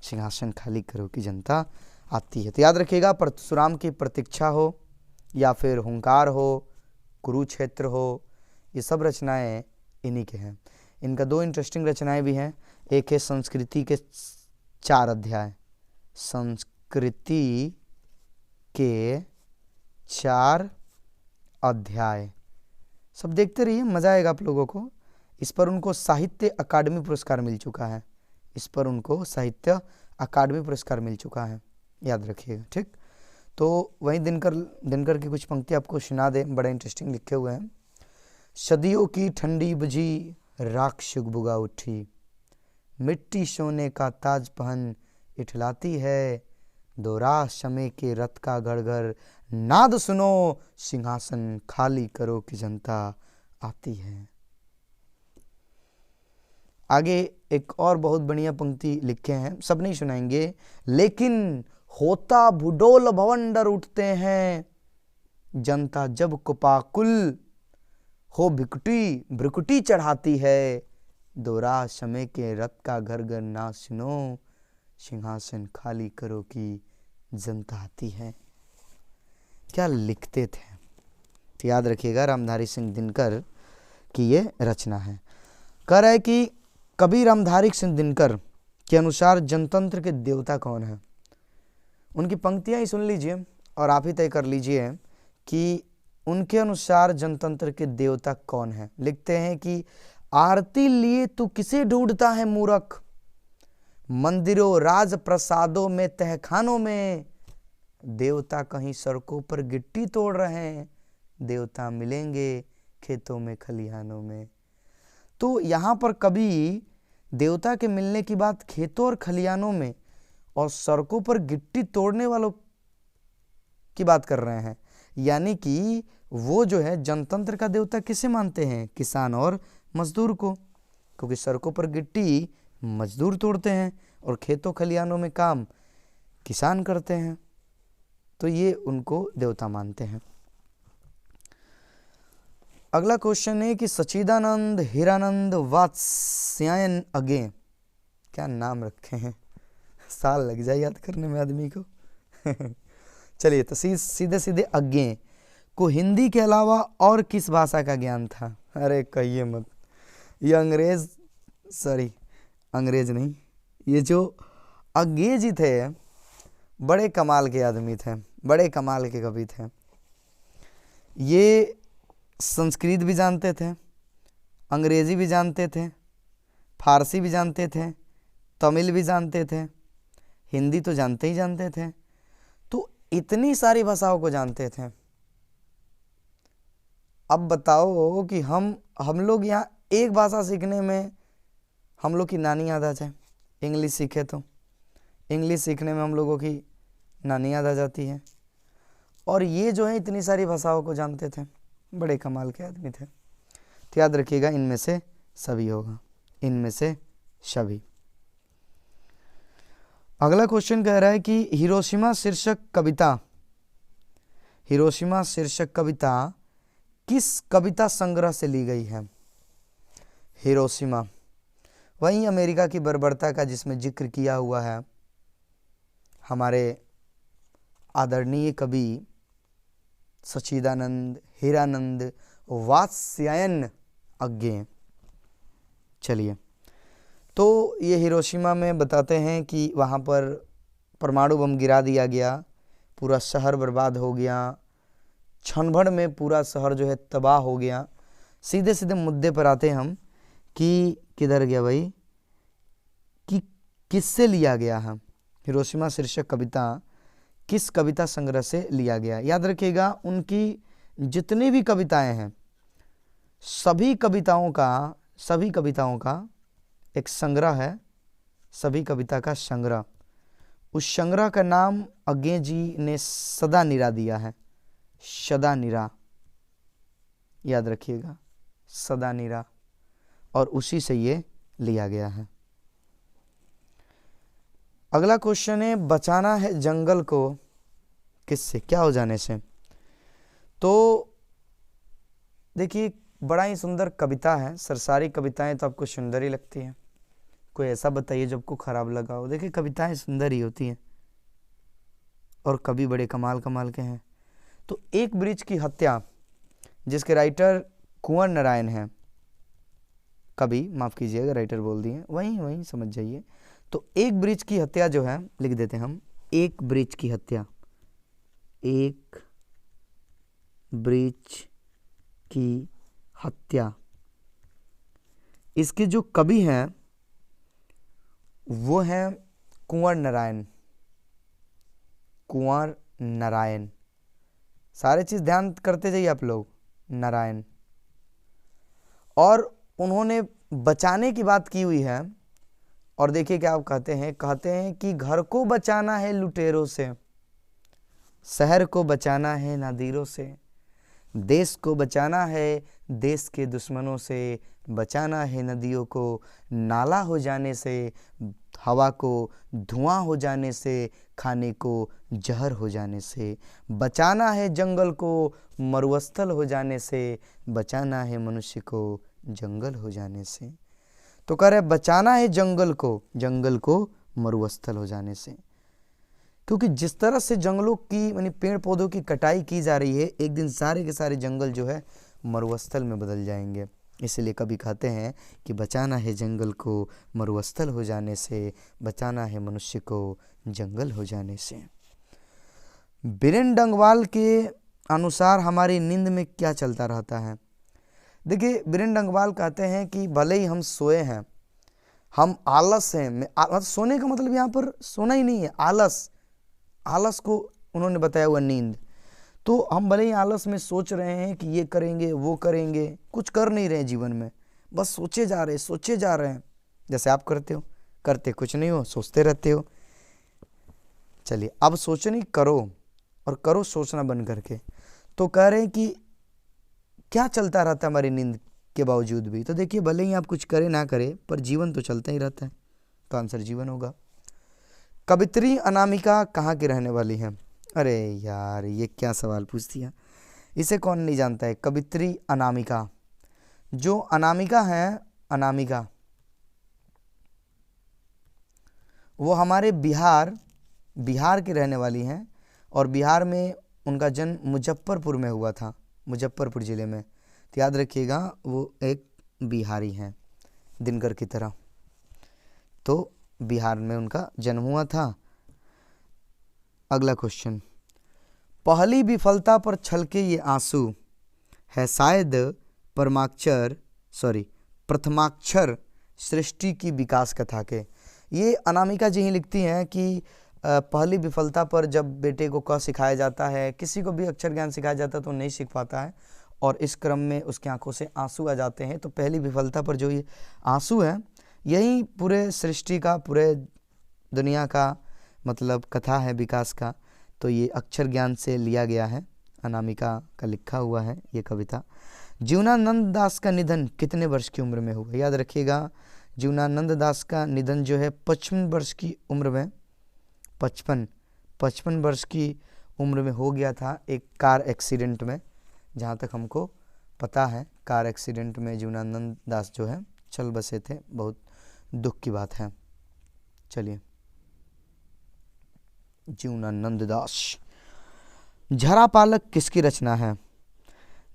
सिंहासन खाली करो कि जनता आती है। तो याद रखिएगा, परशुराम की प्रतीक्षा हो या फिर हुंकार हो, कुरुक्षेत्र हो, ये सब रचनाएं इन्हीं के हैं। इनका दो इंटरेस्टिंग रचनाएं भी हैं। एक है संस्कृति के 4 अध्याय, संस्कृति के 4 अध्याय, सब देखते रहिए, मज़ा आएगा आप लोगों को। इस पर उनको साहित्य अकादमी पुरस्कार मिल चुका है, इस पर उनको साहित्य अकादमी पुरस्कार मिल चुका है, याद रखिएगा, ठीक। तो वहीं दिनकर की कुछ पंक्ति आपको सुना दे, बड़े इंटरेस्टिंग लिखे हुए हैं। सदियों की ठंडी बुझी राख शुगबुगा उठी, मिट्टी सोने का ताज पहन इठलाती है, दोराह समय के रथ का घर घर नाद सुनो, सिंहासन खाली करो कि जनता आती है। आगे एक और बहुत बढ़िया पंक्ति लिखे हैं, सब नहीं सुनाएंगे, लेकिन होता भूडोल भवंडर उठते हैं, जनता जब कुपाकुल हो भ्रिकुटी चढ़ाती है, दोराह समय के रथ का घर घर ना सुनो, सिंहासन खाली करो कि जनता आती है। क्या लिखते थे। तो याद रखिएगा, रामधारी सिंह दिनकर की ये रचना है। कह रहा है कि कवि रामधारी सिंह दिनकर के अनुसार जनतंत्र के देवता कौन है? उनकी पंक्तियां ही सुन लीजिए और आप ही तय कर लीजिए कि उनके अनुसार जनतंत्र के देवता कौन है। लिखते हैं कि आरती लिए तू किसे ढूंढता है मूर्ख, मंदिरों राज प्रसादों में तहखानों में, देवता कहीं सड़कों पर गिट्टी तोड़ रहे हैं, देवता मिलेंगे खेतों में खलिहानों में। तो यहाँ पर कभी देवता के मिलने की बात खेतों और खलिहानों में और सड़कों पर गिट्टी तोड़ने वालों की बात कर रहे हैं। यानी कि वो जो है जनतंत्र का देवता किसे मानते हैं? किसान और मजदूर को, क्योंकि सड़कों पर गिट्टी मजदूर तोड़ते हैं और खेतों खलिहानों में काम किसान करते हैं, तो ये उनको देवता मानते हैं। अगला क्वेश्चन है कि सच्चिदानंद हीरानंद वात्स्यायन अगे, क्या नाम रखे हैं, साल लग जाए याद करने में आदमी को। चलिए, तो सीधे सीधे अज्ञे को हिंदी के अलावा और किस भाषा का ज्ञान था? अरे कहिए मत, ये अंग्रेज नहीं, ये जो अज्ञे जी थे बड़े कमाल के आदमी थे, बड़े कमाल के कवि थे। ये संस्कृत भी जानते थे, अंग्रेजी भी जानते थे, फारसी भी जानते थे, तमिल भी जानते थे, हिंदी तो जानते ही जानते थे, तो इतनी सारी भाषाओं को जानते थे। अब बताओ कि हम लोग यहाँ एक भाषा सीखने में हम लोग की नानी याद आ जाए, इंग्लिश सीखे तो इंग्लिश सीखने में हम लोगों की नानी याद आ जाती है, और ये जो है इतनी सारी भाषाओं को जानते थे, बड़े कमाल के आदमी थे। तो याद रखिएगा, इनमें से सभी होगा, इनमें से सभी। अगला क्वेश्चन कह रहा है कि हिरोशिमा शीर्षक कविता किस कविता संग्रह से ली गई है? हिरोशिमा वही अमेरिका की बर्बरता का जिसमें जिक्र किया हुआ है हमारे आदरणीय कवि सच्चिदानंद हीरानंद वात्स्यायन अज्ञे। चलिए, तो ये हिरोशिमा में बताते हैं कि वहाँ पर परमाणु बम गिरा दिया गया, पूरा शहर बर्बाद हो गया, क्षण भर में पूरा शहर जो है तबाह हो गया। सीधे सीधे मुद्दे पर आते हम कि किधर गया भाई, कि किससे लिया गया है? हिरोशिमा शीर्षक कविता किस कविता संग्रह से लिया गया? याद रखिएगा, उनकी जितनी भी कविताएं हैं सभी कविताओं का एक संग्रह है, सभी कविता का संग्रह। उस संग्रह का नाम अज्ञे जी ने सदानीरा दिया है, सदानीरा, याद रखिएगा, सदानीरा, और उसी से ये लिया गया है। अगला क्वेश्चन है, बचाना है जंगल को किससे, क्या हो जाने से? तो देखिए, बड़ा ही सुंदर कविता है, सरसारी कविताएं तो आपको सुंदर ही लगती हैं, कोई ऐसा बताइए जो आपको खराब लगा हो। देखिए, कविताएं सुंदर ही होती हैं और कवि बड़े कमाल के हैं। तो एक वृक्ष की हत्या, जिसके राइटर कुंवर नारायण हैं, कवि माफ कीजिएगा राइटर बोल दिए, वही समझ जाइए। तो एक वृक्ष की हत्या जो है, लिख देते हैं हम, एक वृक्ष की हत्या, एक वृक्ष की हत्या, इसके जो कवि हैं वो हैं कुंवर नारायण। सारे चीज ध्यान करते जाइए आप लोग, नारायण। और उन्होंने बचाने की बात की हुई है, और देखिए क्या आप कहते हैं कि घर को बचाना है लुटेरों से, शहर को बचाना है नादीरों से, देश को बचाना है देश के दुश्मनों से, बचाना है नदियों को नाला हो जाने से, हवा को धुआं हो जाने से, खाने को जहर हो जाने से, बचाना है जंगल को मरुस्थल हो जाने से, बचाना है मनुष्य को जंगल हो जाने से। तो कह रहे बचाना है जंगल को मरुस्थल हो जाने से, क्योंकि जिस तरह से जंगलों की यानी पेड़ पौधों की कटाई की जा रही है, एक दिन सारे के सारे जंगल जो है मरुस्थल में बदल जाएंगे। इसलिए कभी कहते हैं कि बचाना है जंगल को मरुस्थल हो जाने से, बचाना है मनुष्य को जंगल हो जाने से। बीरेन डंगवाल के अनुसार हमारी नींद में क्या चलता रहता है? देखिए, बीरेन डंगवाल कहते हैं कि भले ही हम सोए हैं, हम आलस हैं, सोने का मतलब यहाँ पर सोना ही नहीं है, आलस को उन्होंने बताया हुआ नींद। तो हम भले ही आलस में सोच रहे हैं कि ये करेंगे वो करेंगे, कुछ कर नहीं रहे जीवन में, बस सोचे जा रहे हैं, जैसे आप करते कुछ नहीं हो, सोचते रहते हो। चलिए अब सोचनी करो, और करो सोचना बंद करके। तो कह रहे हैं कि क्या चलता रहता है हमारी नींद के बावजूद भी? तो देखिए भले ही आप कुछ करें ना करें पर जीवन तो चलता ही रहता है, तो आंसर जीवन होगा। कवित्री अनामिका कहाँ की रहने वाली है? अरे यार ये क्या सवाल पूछ दिया, इसे कौन नहीं जानता है? कवित्री अनामिका, जो अनामिका है, अनामिका वो हमारे बिहार की रहने वाली हैं, और बिहार में उनका जन्म मुजफ्फरपुर में हुआ था, मुजफ्फरपुर ज़िले में। तो याद रखिएगा वो एक बिहारी हैं दिनकर की तरह, तो बिहार में उनका जन्म हुआ था। अगला क्वेश्चन, पहली विफलता पर छलके ये आंसू है शायद प्रथमाक्षर सृष्टि की विकास कथा के। ये अनामिका जी ही लिखती हैं कि पहली विफलता पर जब बेटे को क सिखाया जाता है, किसी को भी अक्षर ज्ञान सिखाया जाता है तो नहीं सीख पाता है, और इस क्रम में उसकी आंखों से आंसू आ जाते हैं। तो पहली विफलता पर जो ये आंसू है, यही पूरे सृष्टि का, पूरे दुनिया का मतलब कथा है विकास का। तो ये अक्षर ज्ञान से लिया गया है, अनामिका का लिखा हुआ है ये कविता। जीवनानंद दास का निधन कितने वर्ष की उम्र में हुआ? याद रखिएगा जीवनानंद दास का निधन जो है 55 वर्ष की उम्र में, 55 वर्ष की उम्र में हो गया था एक कार एक्सीडेंट में। जहाँ तक हमको पता है कार एक्सीडेंट में जीवनानंद दास जो है चल बसे थे, बहुत दुख की बात है। चलिए जीवनानंद दास। झरा पालक किसकी रचना है?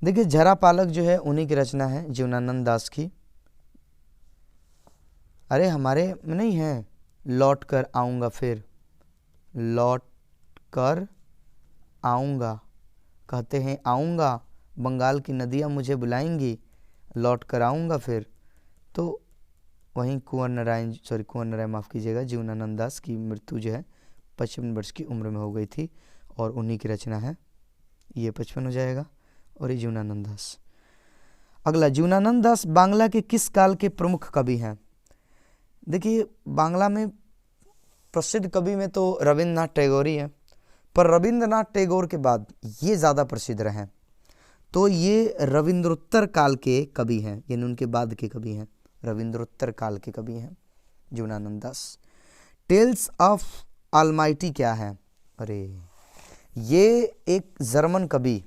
देखिए झरा पालक जो है उन्हीं की रचना है, जीवनानंद दास की। अरे हमारे में नहीं है, लौट कर आऊँगा फिर, लौट कर आऊँगा, कहते हैं आऊँगा, बंगाल की नदियाँ मुझे बुलाएंगी, लौट कर आऊँगा फिर। तो वहीं कुंवर नारायण माफ़ कीजिएगा, जीवनानंद दास की मृत्यु जो है 55 वर्ष की उम्र में हो गई थी, और उन्हीं की रचना है। ये 55 हो जाएगा, और ये जीवनानंद दास। अगला, जीवनानंद दास बांग्ला के किस काल के प्रमुख कवि हैं? देखिए बांग्ला में प्रसिद्ध कवि में तो रविंद्रनाथ टैगोर ही हैं, पर रविंद्रनाथ टैगोर के बाद ये ज़्यादा प्रसिद्ध रहे, तो ये रविंद्रोत्तर काल के कवि हैं, यानी उनके बाद के कवि हैं, रविंद्रोत्तर काल के कवि हैं जीवनानंद दास। टेल्स ऑफ ऑलमाइटी क्या है? अरे ये एक जर्मन कवि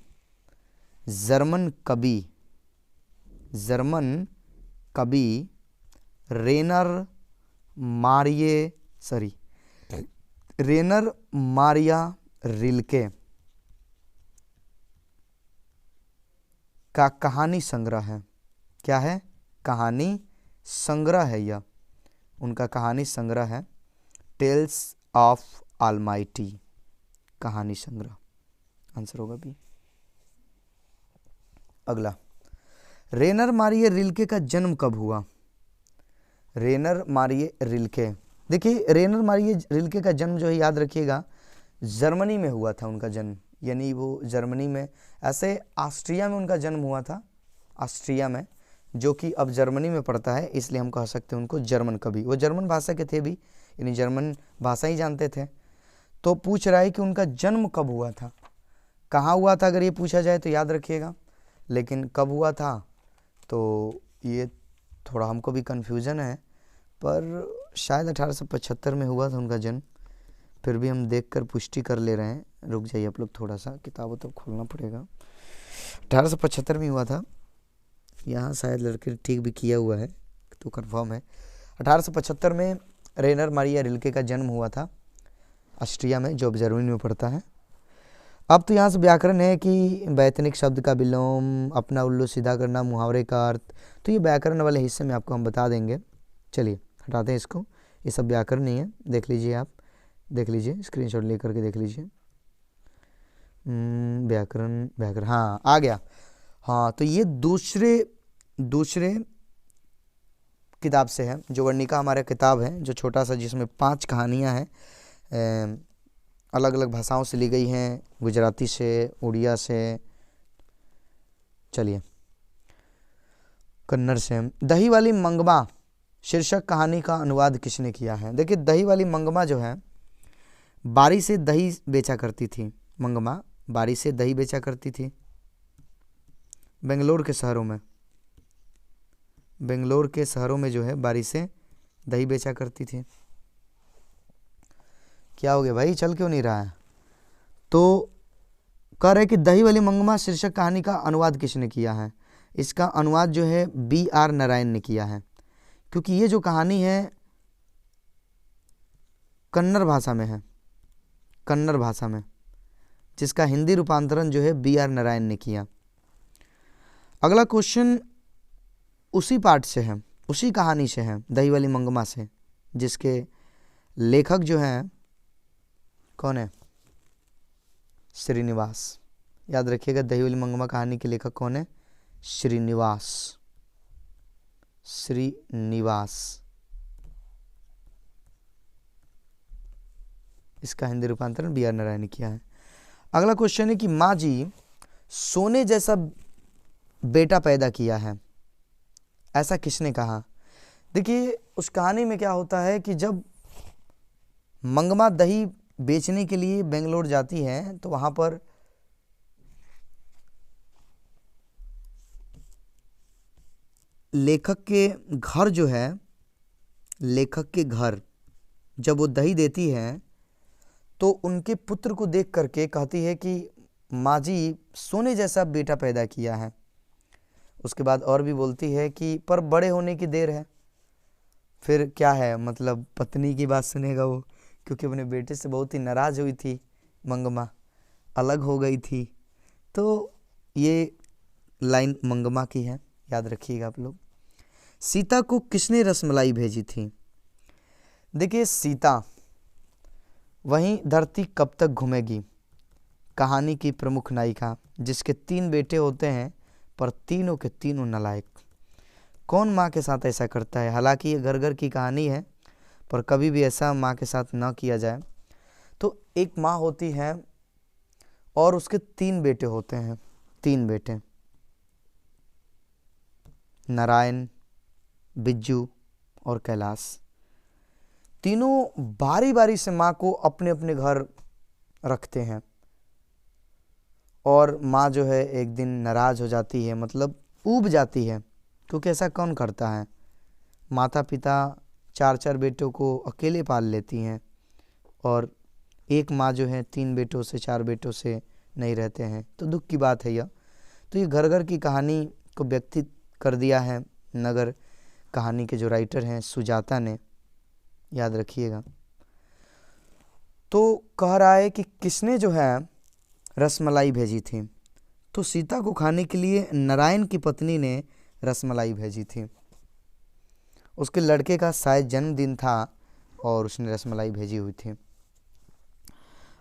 रेनर मारिया रिल्के का कहानी संग्रह है। क्या है? कहानी संग्रह है, यह उनका कहानी संग्रह है, टेल्स ऑफ ऑलमाइटी, कहानी संग्रह, आंसर होगा बी। अगला, रेनर मारिया रिल्के का जन्म कब हुआ? रेनर मारिया रिल्के, देखिए रेनर मारिया रिल्के का जन्म जो है याद रखिएगा जर्मनी में हुआ था उनका जन्म, यानी वो जर्मनी में, ऐसे ऑस्ट्रिया में उनका जन्म हुआ था, ऑस्ट्रिया में, जो कि अब जर्मनी में पड़ता है, इसलिए हम कह सकते हैं उनको जर्मन कवि। वो जर्मन भाषा के थे भी, यानी जर्मन भाषा ही जानते थे। तो पूछ रहा है कि उनका जन्म कब हुआ था, कहाँ हुआ था, अगर ये पूछा जाए तो याद रखिएगा, लेकिन कब हुआ था तो ये थोड़ा हमको भी कन्फ्यूज़न है, पर शायद 1875 में हुआ था उनका जन्म। फिर भी हम देखकर पुष्टि कर ले रहे हैं, रुक जाइए आप लोग, थोड़ा सा किताबों तो खोलना पड़ेगा। 1875 में हुआ था, यहाँ शायद लड़के ठीक भी किया हुआ है तो कंफर्म है। 1875 में रेनर मारिया रिल्के का जन्म हुआ था ऑस्ट्रिया में, जो अब जर्मनी में पड़ता है। अब तो यहाँ से व्याकरण है कि वैतनिक शब्द का विलोम, अपना उल्लू सीधा करना, मुहावरे का अर्थ, तो ये व्याकरण वाले हिस्से में आपको हम बता देंगे। चलिए हटाते हैं इसको, ये सब व्याकरण नहीं है, देख लीजिए आप, देख लीजिए स्क्रीनशॉट लेकर के देख लीजिए। व्याकरण हाँ आ गया। हाँ तो ये दूसरे किताब से है, जो वर्णिका हमारा किताब है, जो छोटा सा, जिसमें 5 कहानियाँ हैं, अलग अलग भाषाओं से ली गई हैं, गुजराती से, उड़िया से, चलिए कन्नड़ से। दही वाली मंगमा शीर्षक कहानी का अनुवाद किसने किया है? देखिए दही वाली मंगमा जो है बारी से दही बेचा करती थी। मंगमा बारी से दही बेचा करती थी बेंगलोर के शहरों में। बेंगलोर के शहरों में जो है बारी से दही बेचा करती थी। क्या हो गया भाई, चल क्यों नहीं रहा है? तो कह रहे कि दही वाली मंगमा शीर्षक कहानी का अनुवाद किसने किया है? इसका अनुवाद जो है B.R. नारायण ने किया है, क्योंकि ये जो कहानी है कन्नड़ भाषा में है, कन्नड़ भाषा में, जिसका हिंदी रूपांतरण जो है B.R. नारायण ने किया। अगला क्वेश्चन उसी पाठ से है, उसी कहानी से है, दही वाली मंगमा से, जिसके लेखक जो हैं कौन है? श्रीनिवास। याद रखिएगा, दही वाली मंगमा कहानी के लेखक कौन है? श्रीनिवास। श्रीनिवास। इसका हिंदी रूपांतरण B.R. नारायण ने किया है। अगला क्वेश्चन है कि माँ जी सोने जैसा बेटा पैदा किया है, ऐसा किसने कहा? देखिए, उस कहानी में क्या होता है कि जब मंगमा दही बेचने के लिए बेंगलोर जाती है तो वहाँ पर लेखक के घर जो है, लेखक के घर जब वो दही देती है तो उनके पुत्र को देख करके कहती है कि माँ जी सोने जैसा बेटा पैदा किया है। उसके बाद और भी बोलती है कि पर बड़े होने की देर है। फिर क्या है, मतलब पत्नी की बात सुनेगा वो, क्योंकि अपने बेटे से बहुत ही नाराज़ हुई थी मंगमा, अलग हो गई थी। तो ये लाइन मंगमा की है, याद रखिएगा आप लोग। सीता को किसने रसमलाई भेजी थी? देखिए, सीता वहीं धरती कब तक घूमेगी कहानी की प्रमुख नायिका, जिसके 3 बेटे होते हैं पर तीनों के तीनों नालायक। कौन माँ के साथ ऐसा करता है? हालांकि ये घर घर की कहानी है, पर कभी भी ऐसा माँ के साथ ना किया जाए। तो एक माँ होती है और उसके 3 बेटे होते हैं, 3 बेटे, नारायण, बिज्जू और कैलाश। तीनों बारी बारी से माँ को अपने अपने घर रखते हैं और माँ जो है एक दिन नाराज़ हो जाती है, मतलब ऊब जाती है, क्योंकि ऐसा कौन करता है? माता पिता 4-4 बेटों को अकेले पाल लेती हैं और एक माँ जो है 3 बेटों से 4 बेटों से नहीं रहते हैं, तो दुख की बात है यह। तो ये घर घर की कहानी को व्यक्तित कर दिया है नगर कहानी के जो राइटर हैं सुजाता ने, याद रखिएगा। तो कह रहा है कि किसने जो है रसमलाई भेजी थी? तो सीता को खाने के लिए नारायण की पत्नी ने रसमलाई भेजी थी। उसके लड़के का शायद जन्मदिन था और उसने रसमलाई भेजी हुई थी।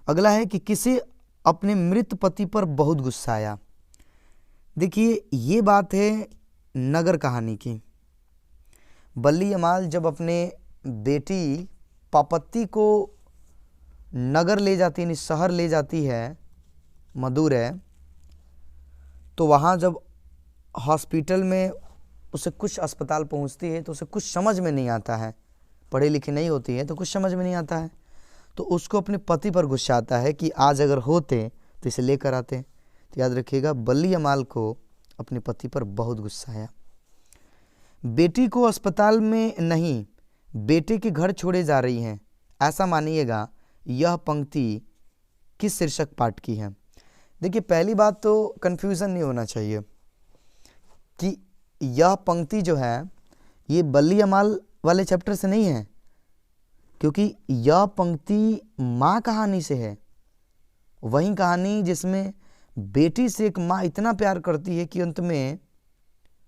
अगला है कि किसे अपने मृत पति पर बहुत गुस्सा आया? देखिए, ये बात है नगर कहानी की। बल्ली यमाल जब अपने बेटी पापत्ती को नगर ले जाती है, शहर ले जाती है मदुरै, तो वहाँ जब हॉस्पिटल में उसे कुछ अस्पताल पहुँचती है तो उसे कुछ समझ में नहीं आता है, पढ़ी लिखी नहीं होती है तो कुछ समझ में नहीं आता है, तो उसको अपने पति पर गुस्सा आता है कि आज अगर होते तो इसे लेकर आते। तो याद रखिएगा, बल्ली यमाल को अपने पति पर बहुत गुस्सा आया। बेटी को अस्पताल में नहीं, बेटे के घर छोड़े जा रही हैं, ऐसा मानिएगा। यह पंक्ति किस शीर्षक पाठ की है? देखिए, पहली बात तो कन्फ्यूज़न नहीं होना चाहिए कि यह पंक्ति जो है ये बल्ली यमाल वाले चैप्टर से नहीं है, क्योंकि यह पंक्ति माँ कहानी से है। वही कहानी जिसमें बेटी से एक माँ इतना प्यार करती है कि अंत में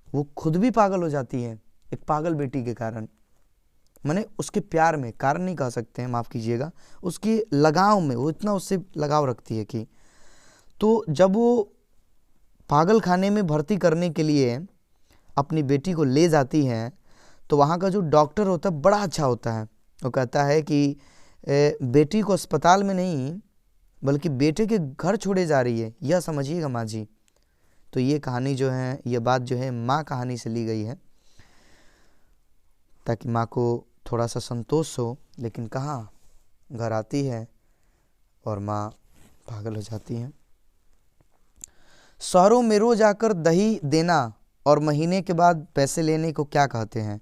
वो खुद भी पागल हो जाती है, एक पागल बेटी के कारण। माने उसके प्यार में, कारण नहीं कह सकते हैं, माफ़ कीजिएगा, उसकी लगाव में, वो इतना उससे लगाव रखती है कि तो जब वो पागल खाने में भर्ती करने के लिए अपनी बेटी को ले जाती हैं तो वहाँ का जो डॉक्टर होता है बड़ा अच्छा होता है। वो कहता है कि बेटी को अस्पताल में नहीं बल्कि बेटे के घर छोड़े जा रही है, यह समझिएगा माँ जी। तो ये कहानी जो है, ये बात जो है माँ कहानी से ली गई है ताकि माँ को थोड़ा सा संतोष हो। लेकिन कहाँ, घर आती है और माँ पागल हो जाती हैं। शहरों में रोज आकर दही देना और महीने के बाद पैसे लेने को क्या कहते हैं?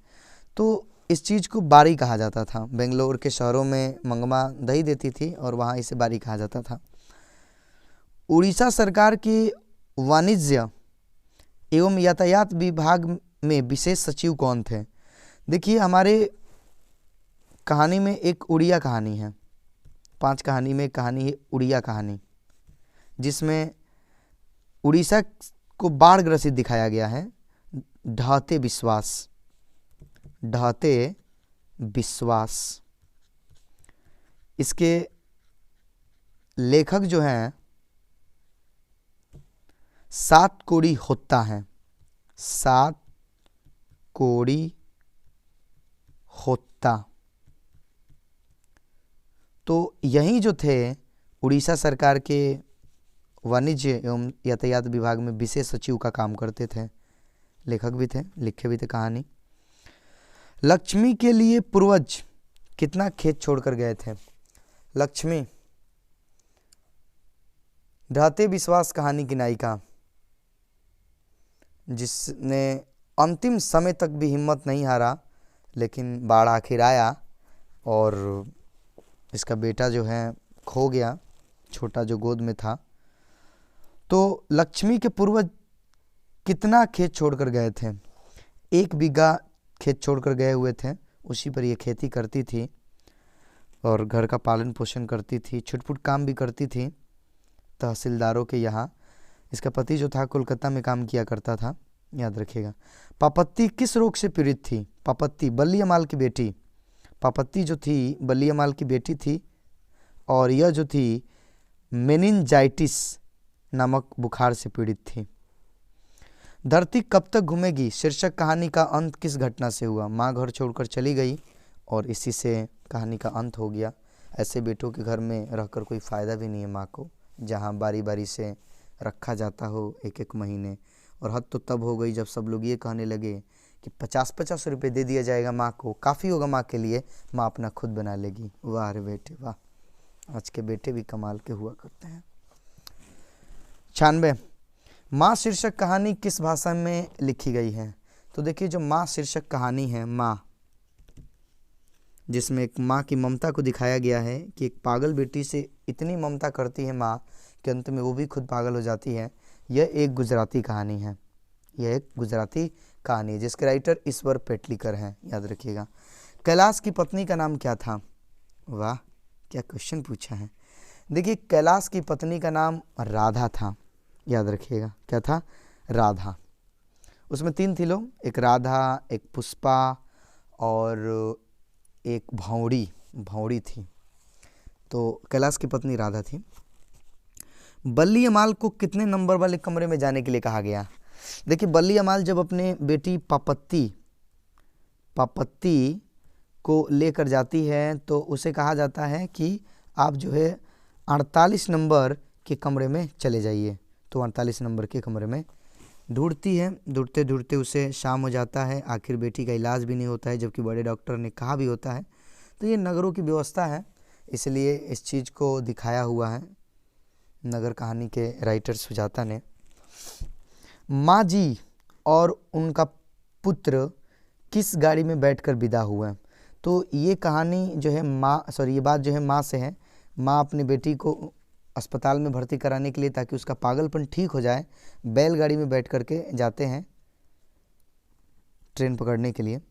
तो इस चीज़ को बारी कहा जाता था। बेंगलोर के शहरों में मंगमा दही देती थी और वहाँ इसे बारी कहा जाता था। उड़ीसा सरकार के वाणिज्य एवं यातायात विभाग में विशेष सचिव कौन थे? देखिए, हमारे कहानी में एक उड़िया कहानी है, 5 कहानी में कहानी है उड़िया कहानी, जिसमें उड़ीसा को बाढ़ ग्रसित दिखाया गया है। ढहते विश्वास, ढहते विश्वास। इसके लेखक जो हैं 7 कोड़ी होता है, 7 कोड़ी होता। तो यही जो थे उड़ीसा सरकार के वाणिज्य एवं यातायात विभाग में विशेष सचिव का काम करते थे। लेखक भी थे, लिखे भी थे कहानी। लक्ष्मी के लिए पूर्वज कितना खेत छोड़कर गए थे? लक्ष्मी, ढहते विश्वास कहानी की नायिका, जिसने अंतिम समय तक भी हिम्मत नहीं हारा, लेकिन बाढ़ आखिर आया और इसका बेटा जो है खो गया, छोटा जो गोद में था। तो लक्ष्मी के पूर्वज कितना खेत छोड़कर गए थे? 1 बीघा खेत छोड़कर गए हुए थे। उसी पर ये खेती करती थी और घर का पालन पोषण करती थी, छुटपुट काम भी करती थी तहसीलदारों के यहाँ। इसका पति जो था कोलकाता में काम किया करता था, याद रखिएगा। पापत्ती किस रोग से पीड़ित थी? पापत्ती बल्लीअमाल की बेटी, पापत्ती जो थी बल्लीअमाल की बेटी थी और यह जो थी मेनिंजाइटिस नामक बुखार से पीड़ित थी। धरती कब तक घूमेगी शीर्षक कहानी का अंत किस घटना से हुआ? माँ घर छोड़कर चली गई और इसी से कहानी का अंत हो गया। ऐसे बेटों के घर में रहकर कोई फ़ायदा भी नहीं है माँ को, जहाँ बारी बारी से रखा जाता हो 1-1 महीने। और हद तो तब हो गई जब सब लोग ये कहने लगे कि 50-50 रुपये दे दिया जाएगा माँ को, काफ़ी होगा माँ के लिए, माँ अपना खुद बना लेगी। वाह रे बेटे वाह, आज के बेटे भी कमाल के हुआ करते हैं। 96 माँ शीर्षक कहानी किस भाषा में लिखी गई है? तो देखिए, जो माँ शीर्षक कहानी है, माँ, जिसमें एक माँ की ममता को दिखाया गया है कि एक पागल बेटी से इतनी ममता करती है माँ कि अंत में वो भी खुद पागल हो जाती है। यह एक गुजराती कहानी है, यह एक गुजराती कहानी है जिसके राइटर ईश्वर पेटलीकर हैं, याद रखिएगा। कैलाश की पत्नी का नाम क्या था? वाह, क्या क्वेश्चन पूछा है। देखिए, कैलाश की पत्नी का नाम राधा था, याद रखिएगा। क्या था? राधा। उसमें 3 थी लोग, एक राधा, एक पुष्पा और एक भौड़ी थी। तो कैलाश की पत्नी राधा थी। बल्लीअमाल को कितने नंबर वाले कमरे में जाने के लिए कहा गया? देखिए, बल्लीअमाल जब अपने बेटी पापत्ती को लेकर जाती है तो उसे कहा जाता है कि आप जो है 48 नंबर के कमरे में चले जाइए। तो 48 नंबर के कमरे में ढूंढती है, ढूंढते ढूंढते उसे शाम हो जाता है। आखिर बेटी का इलाज भी नहीं होता है, जबकि बड़े डॉक्टर ने कहा भी होता है। तो ये नगरों की व्यवस्था है, इसलिए इस चीज़ को दिखाया हुआ है नगर कहानी के राइटर सुजाता ने। माँ जी और उनका पुत्र किस गाड़ी में बैठकर विदा हुए? तो ये कहानी जो है ये बात जो है माँ से है। माँ अपनी बेटी को अस्पताल में भर्ती कराने के लिए, ताकि उसका पागलपन ठीक हो जाए, बैलगाड़ी में बैठ करके जाते हैं ट्रेन पकड़ने के लिए।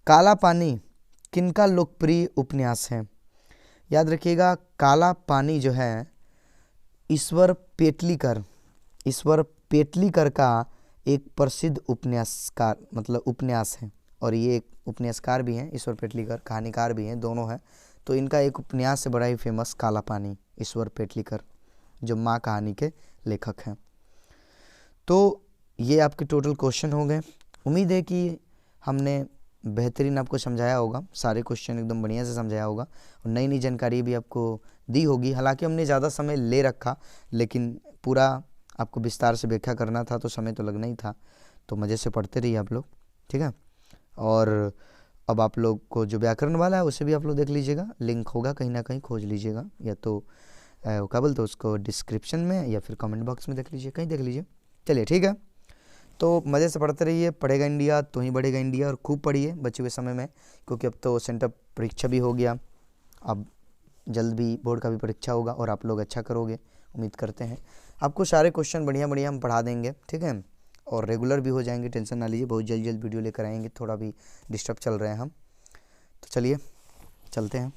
काला पानी किनका लोकप्रिय उपन्यास है? याद रखिएगा, काला पानी जो है ईश्वर पेटलीकर का एक प्रसिद्ध उपन्यास है। और ये एक उपन्यासकार भी हैं, ईश्वर पेटलीकर कहानीकार भी हैं, दोनों हैं। तो इनका एक उपन्यास से बड़ा ही फेमस काला पानी, ईश्वर पेटलीकर, जो माँ कहानी के लेखक हैं। तो ये आपके टोटल क्वेश्चन हो गए। उम्मीद है कि हमने बेहतरीन आपको समझाया होगा, सारे क्वेश्चन एकदम बढ़िया से समझाया होगा और नई नई जानकारी भी आपको दी होगी। हालांकि हमने ज़्यादा समय ले रखा, लेकिन पूरा आपको विस्तार से व्याख्या करना था तो समय तो लगना ही था। तो मज़े से पढ़ते रहिए आप लोग, ठीक है। और अब आप लोग को जो व्याकरण वाला है उसे भी आप लोग देख लीजिएगा, लिंक होगा कहीं ना कहीं, खोज लीजिएगा, या तो क्या बोलते हैं उसको, डिस्क्रिप्शन में या फिर कमेंट बॉक्स में देख लीजिए, कहीं देख लीजिए। चलिए ठीक है, तो मज़े से पढ़ते रहिए, पढ़ेगा इंडिया तो ही बढ़ेगा इंडिया, और खूब पढ़िए बचे हुए समय में, क्योंकि अब तो सेंटर परीक्षा भी हो गया, अब जल्द भी बोर्ड का भी परीक्षा होगा और आप लोग अच्छा करोगे, उम्मीद करते हैं। आपको सारे क्वेश्चन बढ़िया बढ़िया हम पढ़ा देंगे, ठीक है, और रेगुलर भी हो जाएंगे, टेंशन ना लीजिए, बहुत जल्द जल्द वीडियो लेकर आएंगे, थोड़ा भी डिस्टर्ब चल रहे हैं हम। तो चलिए चलते हैं।